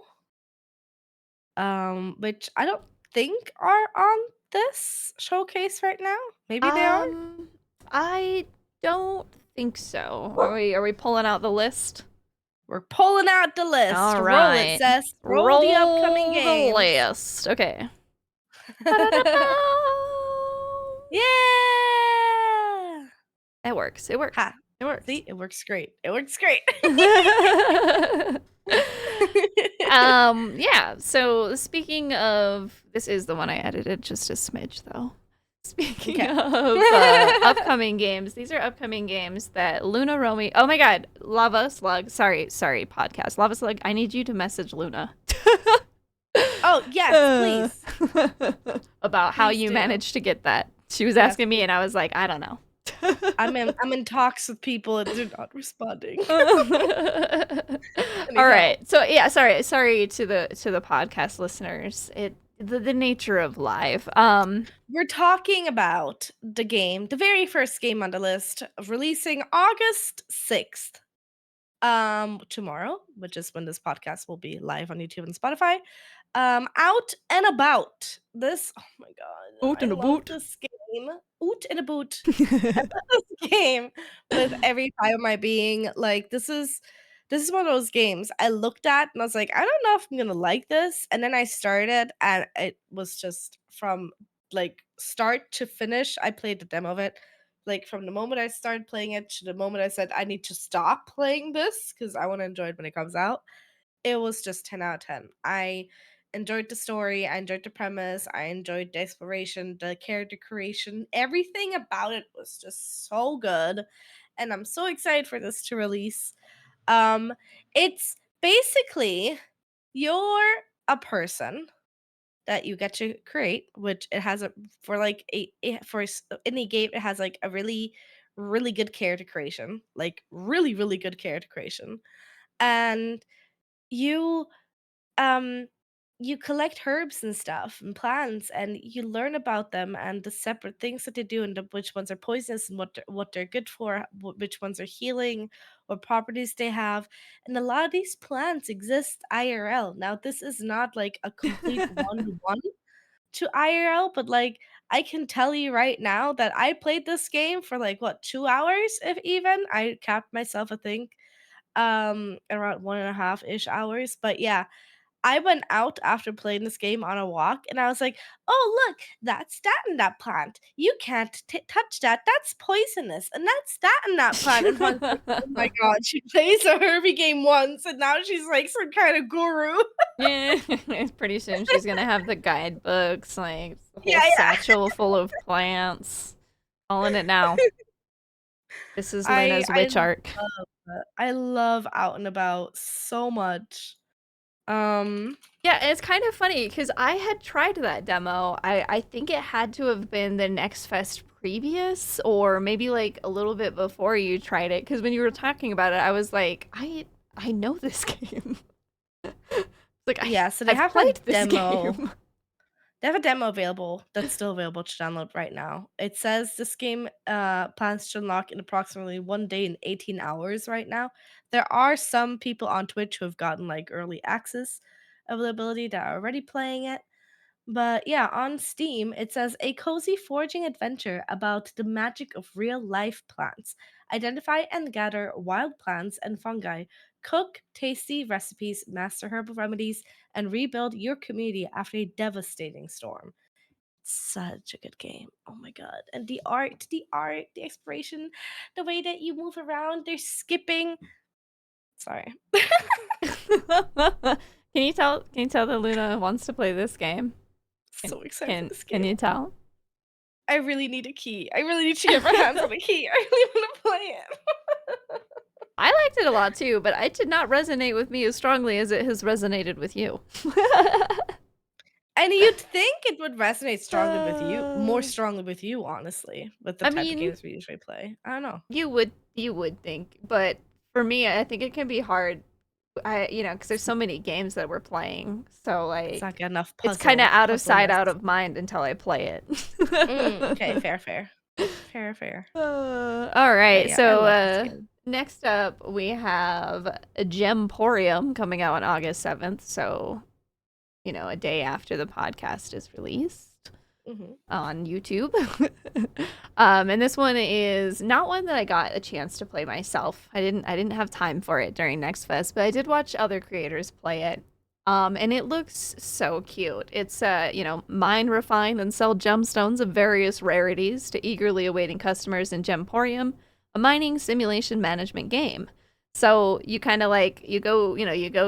S1: which I don't think are on this showcase right now. Maybe they are?
S2: Um, I don't think so. Are we pulling out the list?
S1: We're pulling out the list.
S2: All
S1: Roll it,
S2: right.
S1: Seth. Roll the upcoming
S2: Roll the
S1: games.
S2: list. Okay. Ba-da-da-ba!
S1: Yeah!
S2: It works. It works.
S1: Ha.
S2: It works.
S1: See, it works great. It works great.
S2: Yeah, so speaking of, this is the one I edited just a smidge though. Speaking
S1: Okay.
S2: of upcoming games, these are upcoming games that Loonaromi. Oh my god, Lava Slug. Sorry, podcast. Lava Slug, I need you to message Luna.
S1: Oh, yes,
S2: Uh,
S1: please.
S2: about how
S1: Please
S2: you
S1: do.
S2: managed to get that. She was
S1: Yes,
S2: asking me
S1: please.
S2: and I was like, I don't know.
S1: I'm in talks with people and they're not responding.
S2: All
S1: I need help.
S2: right. So yeah, sorry to the podcast listeners. The nature of live.
S1: We're talking about the game, the very first game on the list, of releasing August 6th. Tomorrow, which is when this podcast will be live on YouTube and Spotify. Out and About. This, oh my god,
S2: Boot
S1: I
S2: in a
S1: love
S2: boot.
S1: this game. Oot in a boot. I love this game with every fiber of my being. Like, this is one of those games I looked at and I was like, I don't know if I'm gonna like this. And then I started and it was just from like start to finish. I played the demo of it. Like from the moment I started playing it to the moment I said I need to stop playing this because I want to enjoy it when it comes out. It was just 10 out of 10. I enjoyed the story, I enjoyed the premise, I enjoyed the exploration, the character creation. Everything about it was just so good, and I'm so excited for this to release. It's basically you're a person that you get to create, which it has a for like any game, it has like a really, really good character creation, like really, really good character creation, and you um you collect herbs and stuff and plants, and you learn about them and the separate things that they do, and which ones are poisonous and what they're good for, which ones are healing, what properties they have. And a lot of these plants exist IRL. Now this is not like a complete one-to-one to IRL, but like I can tell you right now that I played this game for like what, 2 hours, if even. I capped myself, I think, around 1.5-ish hours. But yeah, I went out after playing this game on a walk, and I was like, "Oh, look, that's that in that plant. You can't touch that. That's poisonous. And that's that in that plant." And Fun's like, "Oh my god, she plays a Herbie game once, and now she's like some kind of guru."
S2: Yeah, pretty soon she's gonna have the guidebooks, like the whole
S1: Yeah, yeah.
S2: satchel full of plants. Calling it now. This is Luna's
S1: I
S2: witch arc.
S1: love that. I love Out and About so much. Um,
S2: Yeah, it's kind of funny because I had tried that demo. I think it had to have been the Next Fest previous, or maybe like a little bit before you tried it. Because when you were talking about it, I was like, I know this game. Like
S1: yeah, so they
S2: I've
S1: have a
S2: played this
S1: demo.
S2: game.
S1: They have a demo available that's still available to download right now. It says this game plans to unlock in approximately 1 day and 18 hours right now. There are some people on Twitch who have gotten like early access availability that are already playing it. But yeah, on Steam, it says a cozy foraging adventure about the magic of real life plants. Identify and gather wild plants and fungi, cook tasty recipes, master herbal remedies, and rebuild your community after a devastating storm. Such a good game. Oh my god. And the exploration, the way that you move around, they're skipping. Sorry.
S2: Can you tell that Luna wants to play this game?
S1: So excited for
S2: Can
S1: this
S2: can
S1: game.
S2: you tell?
S1: I really need a key. I really need to get my hands on a key. I really want to play it.
S2: I liked it a lot too, but it did not resonate with me as strongly as it has resonated with you.
S1: And you'd think it would resonate strongly with you, more
S2: Uh,
S1: strongly with you, honestly, with the
S2: I
S1: type of
S2: mean,
S1: games we usually play. I don't know.
S2: you would think, but for me, I think it can be hard. Because there's so many games that we're playing, so
S1: It's not
S2: like,
S1: got enough
S2: it's kind of out of sight,
S1: puzzleness.
S2: out of mind until I play
S1: Okay,
S2: it.
S1: fair, fair. Fair, fair.
S2: All
S1: But
S2: right,
S1: yeah, I
S2: so
S1: love this game.
S2: next up we have Gemporium coming out on August 7th, so a day after the podcast is released
S1: Mhm.
S2: on YouTube. And this one is not one that I got a chance to play myself. I didn't have time for it during Next Fest, but I did watch other creators play it. And it looks so cute. It's mine, refine, and sell gemstones of various rarities to eagerly awaiting customers in Gemporium, a mining simulation management game. So you kind of like you go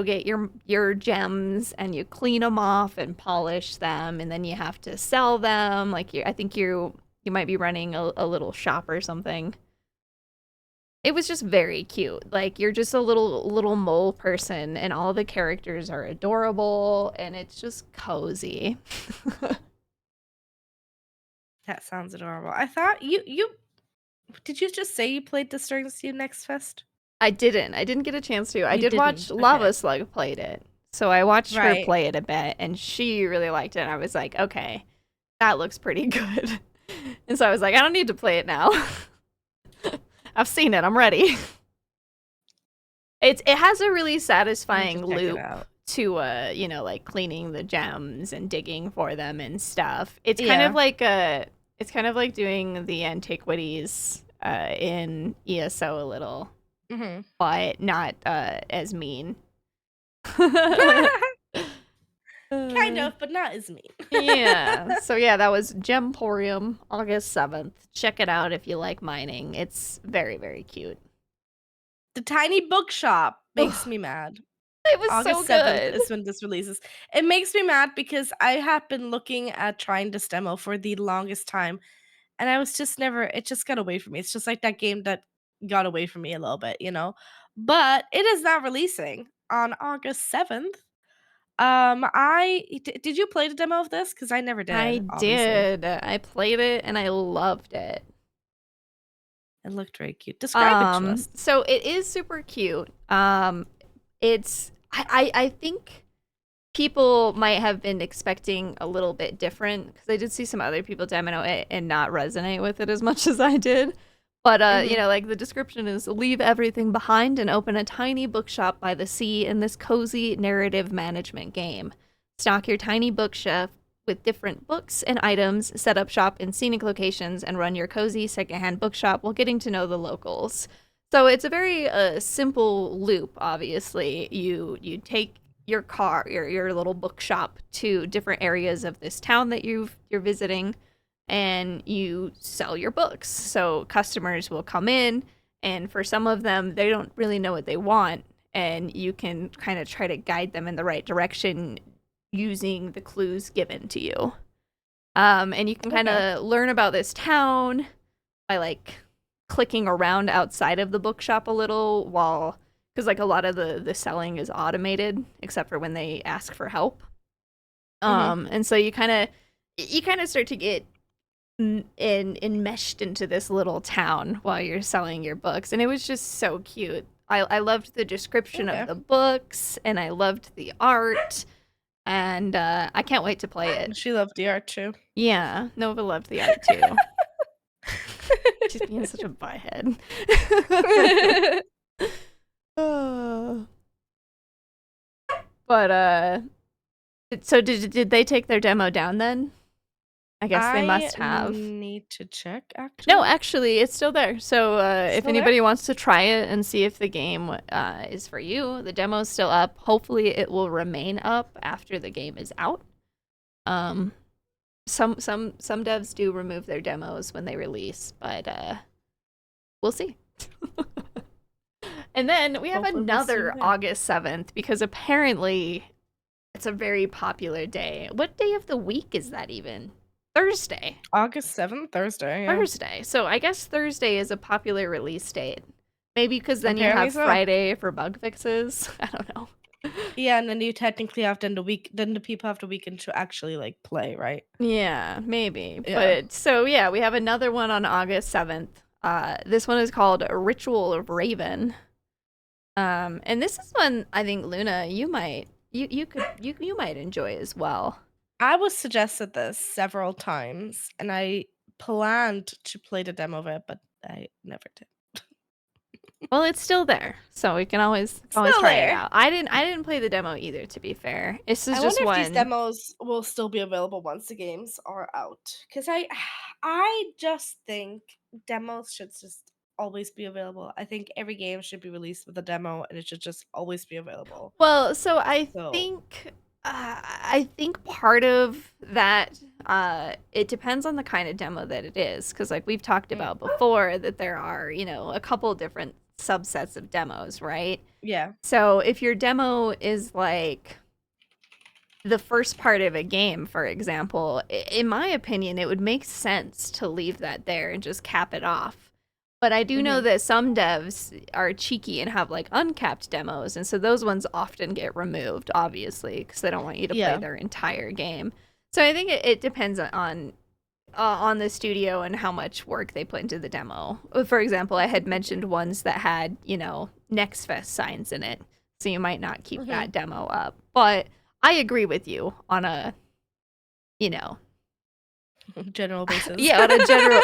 S2: get your gems and you clean them off and polish them, and then you have to sell them. Like I think you might be running a little shop or something. It was just very cute. Like you're just a little mole person, and all the characters are adorable, and it's just cozy.
S1: That sounds adorable. I thought you did you just say you played this during the Steam Next Fest?
S2: I didn't. I didn't get a chance to. I
S1: You
S2: did watch
S1: didn't. Okay.
S2: Lava Slug played it. So I watched her
S1: Right.
S2: play it a bit, and she really liked it. And I was like, okay, that looks pretty good. And so I was like, I don't need to play it now. I've seen it. I'm ready. It has a really
S1: I need to
S2: satisfying
S1: check it
S2: loop
S1: out.
S2: to like cleaning the gems and digging for them and stuff.
S1: Yeah.
S2: It's kind of like doing the antiquities in ESO a little,
S1: Mhm.
S2: but not as mean.
S1: Kind
S2: Uh,
S1: of, but not as mean.
S2: yeah. So yeah, that was Gemporium, August 7th. Check it out if you like mining. It's very, very cute.
S1: The tiny bookshop makes
S2: Ugh.
S1: me mad.
S2: It was so
S1: August 7th
S2: good.
S1: is when this releases. It makes me mad because I have been looking at trying this demo for the longest time, and I was just never it just got away from me. It's just like that game that got away from me a little bit, you know? But it is now releasing on August 7th. Did you play the demo of this? Because I never
S2: I
S1: did, obviously.
S2: did. I played it and I loved it.
S1: It looked very cute. Describe it to us.
S2: So it is super cute. It's I think people might have been expecting a little bit different because I did see some other people demo it and not resonate with it as much as I did. But you
S1: Mhm.
S2: know, like the description is leave everything behind and open a tiny bookshop by the sea in this cozy narrative management game. Stock your tiny bookshelf with different books and items, set up shop in scenic locations, and run your cozy secondhand bookshop while getting to know the locals. So it's a very simple loop. Obviously, you take your car, your little bookshop to different areas of this town that you're visiting, and you sell your books. So customers will come in, and for some of them, they don't really know what they want, and you can kind of try to guide them in the right direction using the clues given to you. And you can kind
S1: Okay.
S2: of learn about this town by like clicking around outside of the bookshop a little while because like a lot of the selling is automated except for when they ask for help.
S1: Mhm.
S2: And so you kind of start to get enmeshed into this little town while you're selling your books, and it was just so cute. I loved the description of
S1: Okay.
S2: the books, and I loved the art, and I can't wait to play it.
S1: She loved the art too.
S2: Yeah, Nova loved the art too. She's being such a butthead. But so did they take their demo down then? I guess they
S1: I
S2: must have.
S1: need to check
S2: No,
S1: actually.
S2: actually, it's still there. So if
S1: Still there?
S2: anybody wants to try it and see if the game is for you, the demo's still up. Hopefully, it will remain up after the game is out. Um, some devs do remove their demos when they release, but we'll see. And then we have
S1: Hopefully we'll see you
S2: another
S1: there.
S2: August 7th because apparently it's a very popular day. What day of the week is that even? Thursday.
S1: August 7th, Thursday, yeah.
S2: Thursday. So I guess Thursday is a popular release date. Maybe because then you
S1: Apparently
S2: have
S1: so.
S2: Friday for bug fixes. I don't know.
S1: Yeah, and then you technically have then the people have the weekend to actually, like, play, right?
S2: Yeah, maybe.
S1: Yeah.
S2: But so yeah, we have another one on August 7th. This one is called Ritual of Raven. And this is one I think Luna, you might enjoy as well.
S1: I was suggested this several times, and I planned to play the demo of it, but I never did.
S2: Well, it's still there, so we can always
S1: Still
S2: try it
S1: there.
S2: out. I didn't play the demo either, to be fair. This is
S1: I
S2: just
S1: wonder if these
S2: one.
S1: demos will still be available once the games are out. Because I just think demos should just always be available. I think every game should be released with a demo, and it should just always be available.
S2: Well, so
S1: So
S2: I think part of that it depends on the kind of demo that it is because like we've talked
S1: mm,
S2: about before that there are, a couple different subsets of demos, right?
S1: yeah.
S2: So if your demo is like the first part of a game, for example, in my opinion, it would make sense to leave that there and just cap it off. But I do know
S1: Mhm.
S2: that some devs are cheeky and have like uncapped demos, and so those ones often get removed, obviously, because they don't want you to play
S1: Yeah.
S2: their entire game. So I think it depends on the studio and how much work they put into the demo. For example, I had mentioned ones that had, Next Fest signs in it, so you might not keep
S1: Mhm.
S2: that demo up. But I agree with you on a, you know,
S1: General basis.
S2: yeah,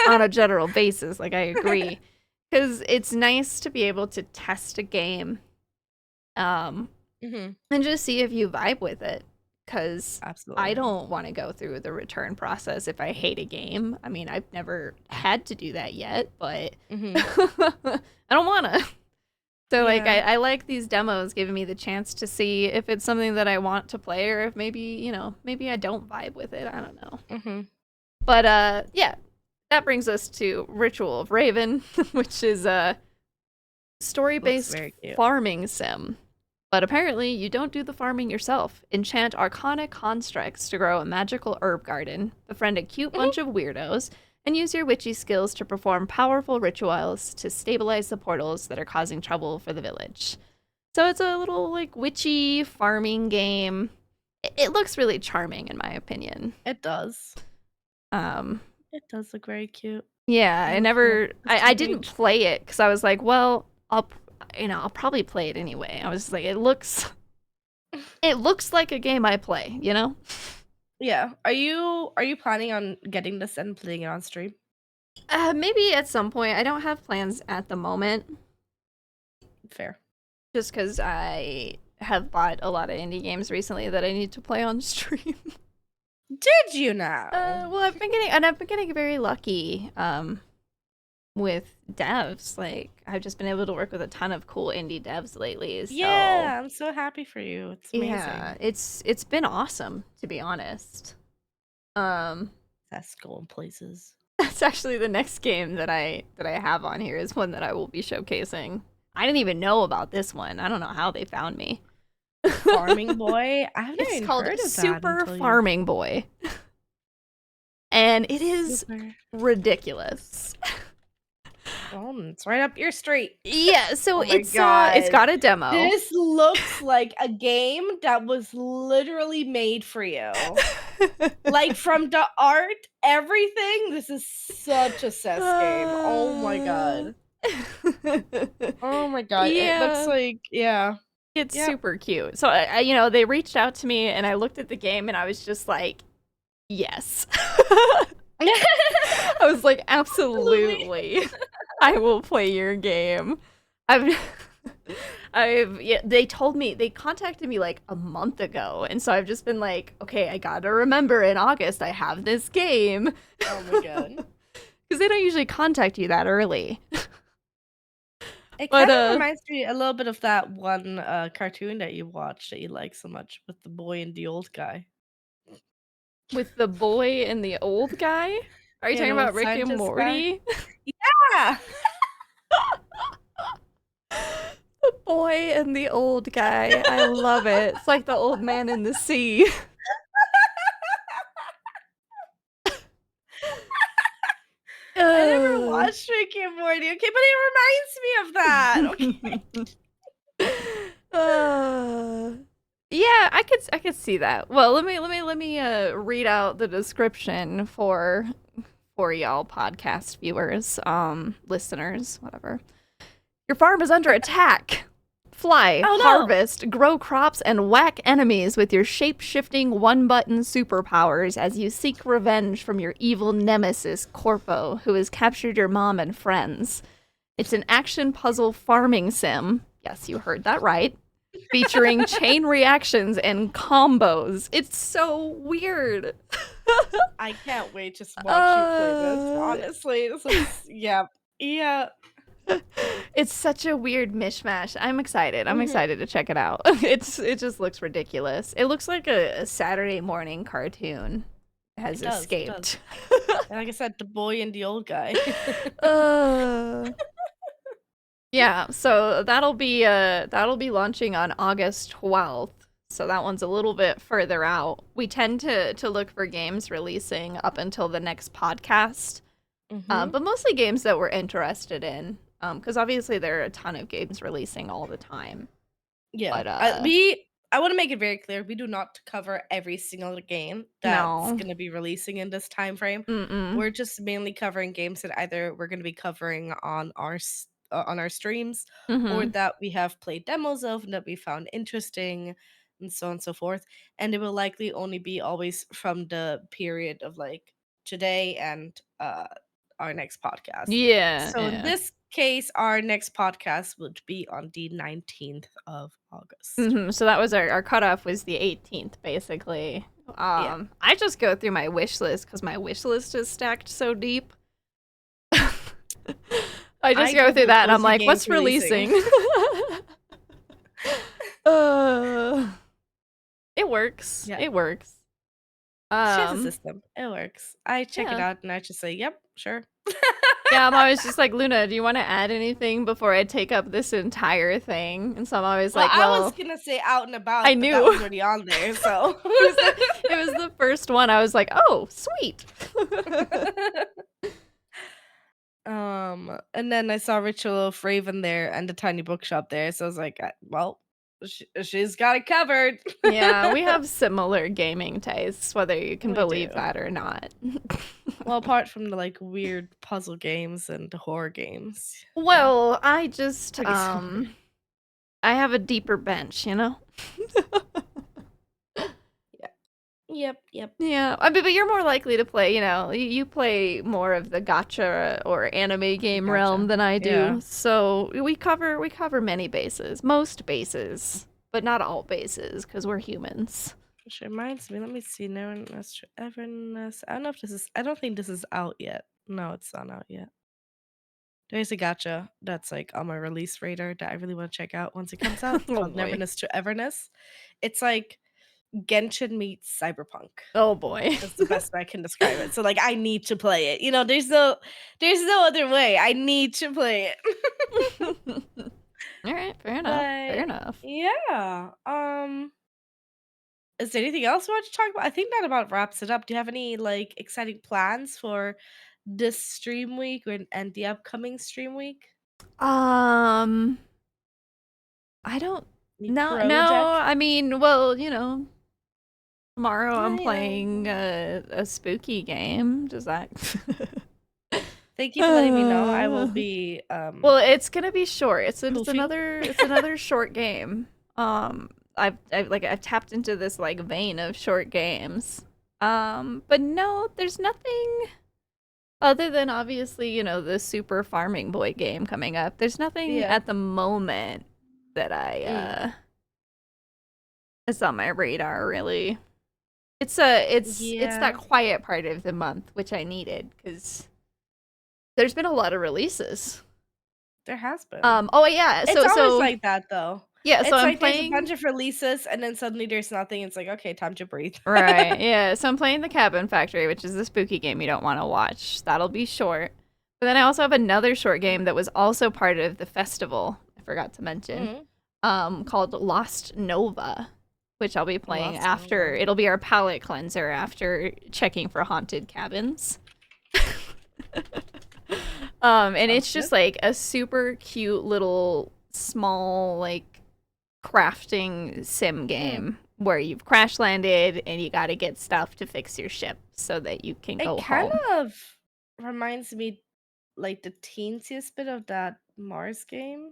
S2: on a general basis. Like I agree, because it's nice to be able to test a game, um,
S1: Mhm.
S2: and just see if you vibe with it. Because I
S1: Absolutely.
S2: don't want to go through the return process if I hate a game. I mean, I've never had to do that yet, but
S1: Mhm.
S2: I don't want to. So like
S1: Yeah.
S2: I like these demos giving me the chance to see if it's something that I want to play or if maybe, maybe I don't vibe with it. I don't know.
S1: Mhm.
S2: But yeah, that brings us to Ritual of Raven, which is a
S1: Looks
S2: story-based
S1: very cute.
S2: farming sim. But apparently, you don't do the farming yourself. Enchant arcana constructs to grow a magical herb garden, befriend a cute bunch of weirdos, and use your witchy skills to perform powerful rituals to stabilize the portals that are causing trouble for the village. So it's a little, like, witchy farming game. It looks really charming, in my opinion.
S1: It does. It does look very cute.
S2: Yeah, I didn't play it because I was like, well, I'll probably play it anyway. I was like, it looks like a game I play, you know?
S1: Yeah. Are you planning on getting this and playing it on stream?
S2: Maybe at some point. I don't have plans at the moment.
S1: Fair.
S2: Just because I have bought a lot of indie games recently that I need to play on stream.
S1: Did you now?
S2: Well, I've been getting very lucky with devs. Like, I've just been able to work with a ton of cool indie devs lately. So.
S1: Yeah, I'm so happy for you. It's amazing.
S2: Yeah, it's been awesome, to be honest.
S1: That's going places.
S2: That's actually the next game that I have on here is one that I will be showcasing. I didn't even know about this one. I don't know how they found me.
S1: Farming Boy? I haven't even heard of that.
S2: Super Farming Boy. And it is ridiculous.
S1: Oh, it's right up your street.
S2: Yeah, so it's got a demo.
S1: This looks like a game that was literally made for you. Like, from the art, everything, this is such a Cess game. Oh my god. Oh my god.
S2: Yeah.
S1: It looks like, yeah.
S2: It's super cute. So, I they reached out to me, and I looked at the game, and I was just like, yes. I was like, absolutely. I will play your game. They contacted me like a month ago, and so I've just been like, okay, I gotta remember in August I have this game.
S1: Oh my god.
S2: Because they don't usually contact you that early.
S1: It kind of reminds me a little bit of that one cartoon that you watched that you like so much with the boy and the old guy.
S2: With the boy and the old guy? Are you talking about Rick and Morty?
S1: Yeah!
S2: The boy and the old guy. I love it. It's like the old man in the sea.
S1: I never watched Rick and Morty, okay, but it reminds me of
S2: that. Okay. Yeah, I could see that. Well, let me read out the description for y'all podcast viewers, listeners, whatever. Your farm is under attack. Fly, harvest, grow crops, and whack enemies with your shape-shifting one-button superpowers as you seek revenge from your evil nemesis, Corpo, who has captured your mom and friends. It's an action puzzle farming sim. Yes, you heard that right. Featuring chain reactions and combos. It's so weird.
S1: I can't wait to watch you play this. Honestly, this is yeah.
S2: It's such a weird mishmash. I'm excited. I'm excited to check it out. It just looks ridiculous. It looks like a Saturday morning cartoon has escaped.
S1: And like I said, the boy and the old guy.
S2: Yeah, so that'll be launching on August 12th. So that one's a little bit further out. We tend to look for games releasing up until the next podcast. But mostly games that we're interested in. Because obviously there are a ton of games releasing all the time.
S1: Yeah. But, I want to make it very clear, we do not cover every single game that's going to be releasing in this time frame. We're just mainly covering games that either we're going to be covering on our streams or that we have played demos of and that we found interesting and so on and so forth. And it will likely only be always from the period of like today and our next podcast.
S2: Yeah.
S1: So in this case, our next podcast would be on the 19th of August.
S2: So that was our cutoff was the 18th, basically. I just go through my wish list because my wish list is stacked so deep. I just go through that and I'm like, what's releasing? It works. Yeah. It works.
S1: She has a system. It works. I check it out and I just say, yep, sure.
S2: Yeah, I'm always just like, Luna, do you want to add anything before I take up this entire thing? And so I'm always
S1: Well,
S2: like,
S1: I was
S2: well,
S1: gonna say out and
S2: I
S1: about, but that
S2: knew.
S1: was already on there, so.
S2: It was the first one. I was like, oh, sweet.
S1: And then I saw Ritual of Raven there and the tiny bookshop there, so I was like, well, she's got it covered.
S2: Yeah, we have similar gaming tastes, whether you can
S1: We
S2: believe
S1: do.
S2: that or not.
S1: Well, apart from the like weird puzzle games and the horror games. Yeah.
S2: Well, I just
S1: Pretty similar.
S2: I have a deeper bench, you know?
S1: Yeah. Yep.
S2: Yeah, I mean, but you're more likely to play, you know, you play more of the gacha or anime game realm
S1: Gotcha.
S2: than I
S1: Yeah.
S2: do. So we cover many bases, most bases, but not all bases because we're humans.
S1: Which reminds me, let me see. Neverness to Everness. I don't know if this is. I don't think this is out yet. No, it's not out yet. There's a gacha that's like on my release radar that I really want to check out once it comes out. It's
S2: Oh
S1: called
S2: boy.
S1: Neverness to Everness. It's like Genshin meets Cyberpunk.
S2: Oh boy.
S1: That's the best way I can describe it. So like I need to play it. You know, there's no other way. I need to play it.
S2: All right, fair enough. Fair
S1: But
S2: enough.
S1: yeah. Is there anything else you want to talk about? I think that about wraps it up. Do you have any like exciting plans for this stream week and the upcoming stream week?
S2: Um, I don't.
S1: Any
S2: No.
S1: project?
S2: I mean, well, you know, tomorrow I'm
S1: Yeah.
S2: playing a spooky game. Does that?
S1: Thank you for letting me know. I will be
S2: Well, it's gonna be short. It's
S1: poofing.
S2: another short game. I've tapped into this like vein of short games. But no, there's nothing other than obviously, you know, the Super Farming Boy game coming up. There's nothing
S1: Yeah.
S2: at the moment that is on my radar really. It's that
S1: Yeah.
S2: quiet part of the month which I needed because there's been a lot of releases.
S1: There has been.
S2: Oh yeah,
S1: It's always like that though.
S2: yeah, so
S1: It's
S2: I'm
S1: like there's a
S2: playing
S1: bunch of releases and then suddenly there's nothing. It's like, okay, time to breathe.
S2: right, yeah, so I'm playing the Cabin Factory, which is the spooky game you don't want to watch. That'll be short. But then I also have another short game that was also part of the festival, I forgot to mention, called Lost Nova, which I'll be playing
S1: Lost
S2: after.
S1: Nova.
S2: It'll be our palate cleanser after checking for haunted cabins. And it's just like a super cute little small like crafting sim game where you've crash landed and you got to get stuff to fix your ship so that you can go
S1: It kind
S2: home.
S1: of reminds me like the teensiest bit of that Mars game.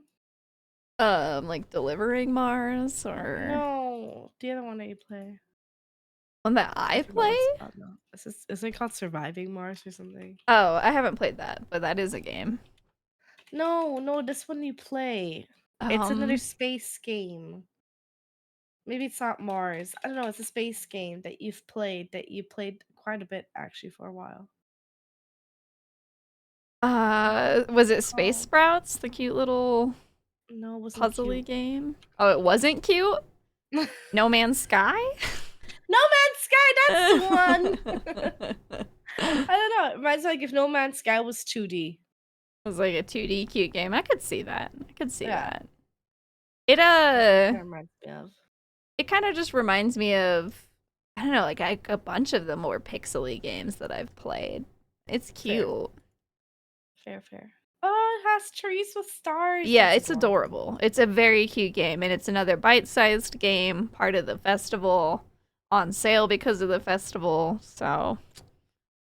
S2: Like delivering Mars or
S1: No, the other one that you play.
S2: one that I
S1: forgot what
S2: play?
S1: it's called now. Is it called Surviving Mars or something?
S2: Oh, I haven't played that, but that is a game.
S1: No, this one you play. It's another
S2: Um,
S1: space game. Maybe it's not Mars. I don't know. It's a space game that you played quite a bit actually for a while.
S2: was it Space
S1: Oh,
S2: Sprouts, the cute little
S1: no, it wasn't
S2: puzzly
S1: cute.
S2: game? Oh, it wasn't cute?
S1: No
S2: No Man's Sky?
S1: Man's Sky, that's the one. I don't know. It reminds me like if No Man's Sky was 2D.
S2: It was like a 2D cute game. I could see that. I could see
S1: Yeah,
S2: that. It
S1: that reminds me of.
S2: it kind of just reminds me of I don't know, like a bunch of the more pixely games that I've played. It's cute.
S1: Fair. Oh, it has trees with stars.
S2: Yeah,
S1: That's
S2: it's adorable. It's a very cute game, and it's another bite-sized game, part of the festival, on sale because of the festival. So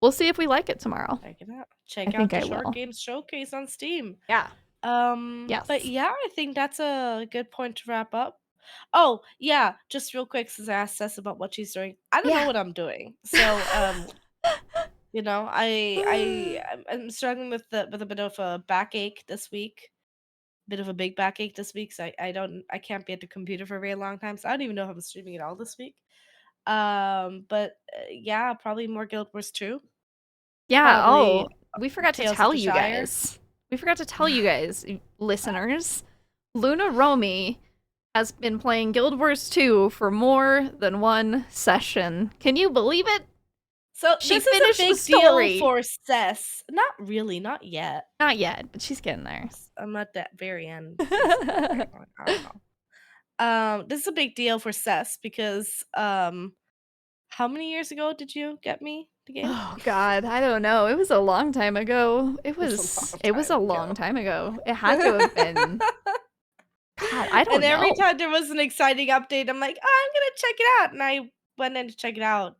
S2: we'll see if we like it tomorrow.
S1: Check it out.
S2: I
S1: Check out
S2: think
S1: the
S2: I
S1: Short
S2: will.
S1: Games Showcase on Steam.
S2: Yeah.
S1: But
S2: Yes.
S1: yeah, I think that's a good point to wrap up. Oh, yeah, just real quick, since I asked Cess about what she's doing. I don't know
S2: Yeah.
S1: what I'm doing. So, you know, I'm struggling with a bit of a backache this week. Bit of a big backache this week. So I can't be at the computer for a very long time. So I don't even know if I'm streaming at all this week. But yeah, probably more Guild Wars 2.
S2: Yeah.
S1: Probably
S2: Oh, we forgot to
S1: Tales of
S2: tell
S1: the
S2: you
S1: Shire.
S2: guys. We forgot to tell you guys, listeners. Loonaromi has been playing Guild Wars 2 for more than one session. Can you believe it?
S1: So
S2: She
S1: this is a
S2: finished the
S1: big deal
S2: story.
S1: for Cess. Not really, not yet.
S2: Not yet, but she's getting there.
S1: I'm at that very end, basically. I don't know. This is a big deal for Cess because how many years ago did you get me the game?
S2: Oh God, I don't know. It was a long time ago.
S1: It's a long
S2: It was a
S1: time
S2: long
S1: ago.
S2: time ago. It had to have been. God, I
S1: And
S2: don't
S1: every
S2: know.
S1: time there was an exciting update, I'm like, "Oh, I'm gonna check it out," and I went in to check it out,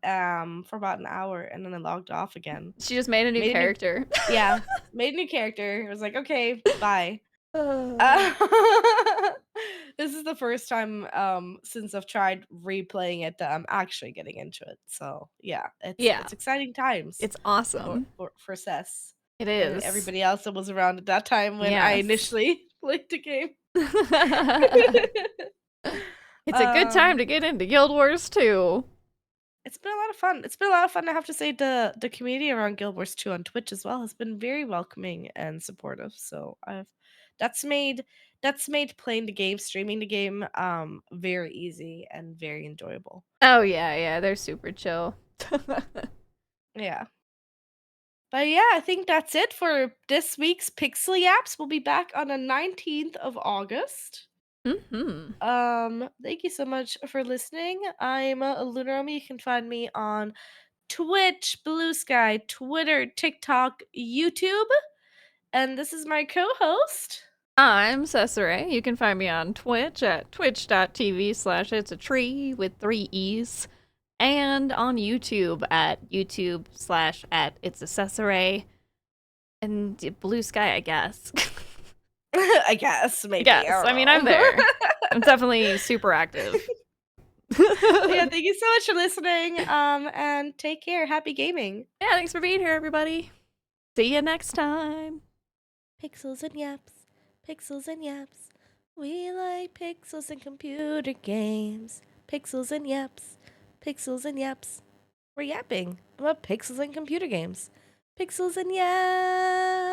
S1: for about an hour, and then I logged off again.
S2: She just made a new
S1: Made a new
S2: character.
S1: Yeah, made a new character. It was like, "Okay, bye."
S2: Uh,
S1: Uh, this is the first time, since I've tried replaying it that I'm actually getting into it, so, yeah,
S2: yeah,
S1: it's exciting times
S2: it's awesome.
S1: for Cess
S2: It
S1: and
S2: is.
S1: everybody else that was around at that time when I
S2: Yes.
S1: initially played the game.
S2: It's a good time
S1: Um,
S2: to get into Guild Wars 2.
S1: it's been a lot of fun. It's been a lot of fun, I have to say. The community around Guild Wars 2 on Twitch as well has been very welcoming and supportive. So that's made that's made playing the game, streaming the game, very easy and very enjoyable.
S2: Oh yeah, yeah, they're super chill.
S1: Yeah. But yeah, I think that's it for this week's Pixel Yaps. We'll be back on the 19th of August.
S2: Mm-hmm.
S1: Thank you so much for listening. I'm Loonaromi. You can find me on Twitch, Blue Sky, Twitter, TikTok, YouTube. And this is my co-host.
S2: I'm Cesire. You can find me on Twitch at twitch.tv/it's a tree with 3 E's. And on YouTube at YouTube/it's a Cesare. And Blue Sky, I guess.
S1: I guess, maybe. I
S2: Yes,
S1: don't
S2: I mean, I'm
S1: know.
S2: there. I'm definitely super active.
S1: Yeah, thank you so much for listening. And take care. Happy gaming.
S2: Yeah, thanks for being here, everybody. See you next time.
S1: Pixels and yaps. Pixels and yaps. We like pixels and computer games. Pixels and yaps. Pixels and yaps. We're yapping about pixels and computer games. Pixels and yaps.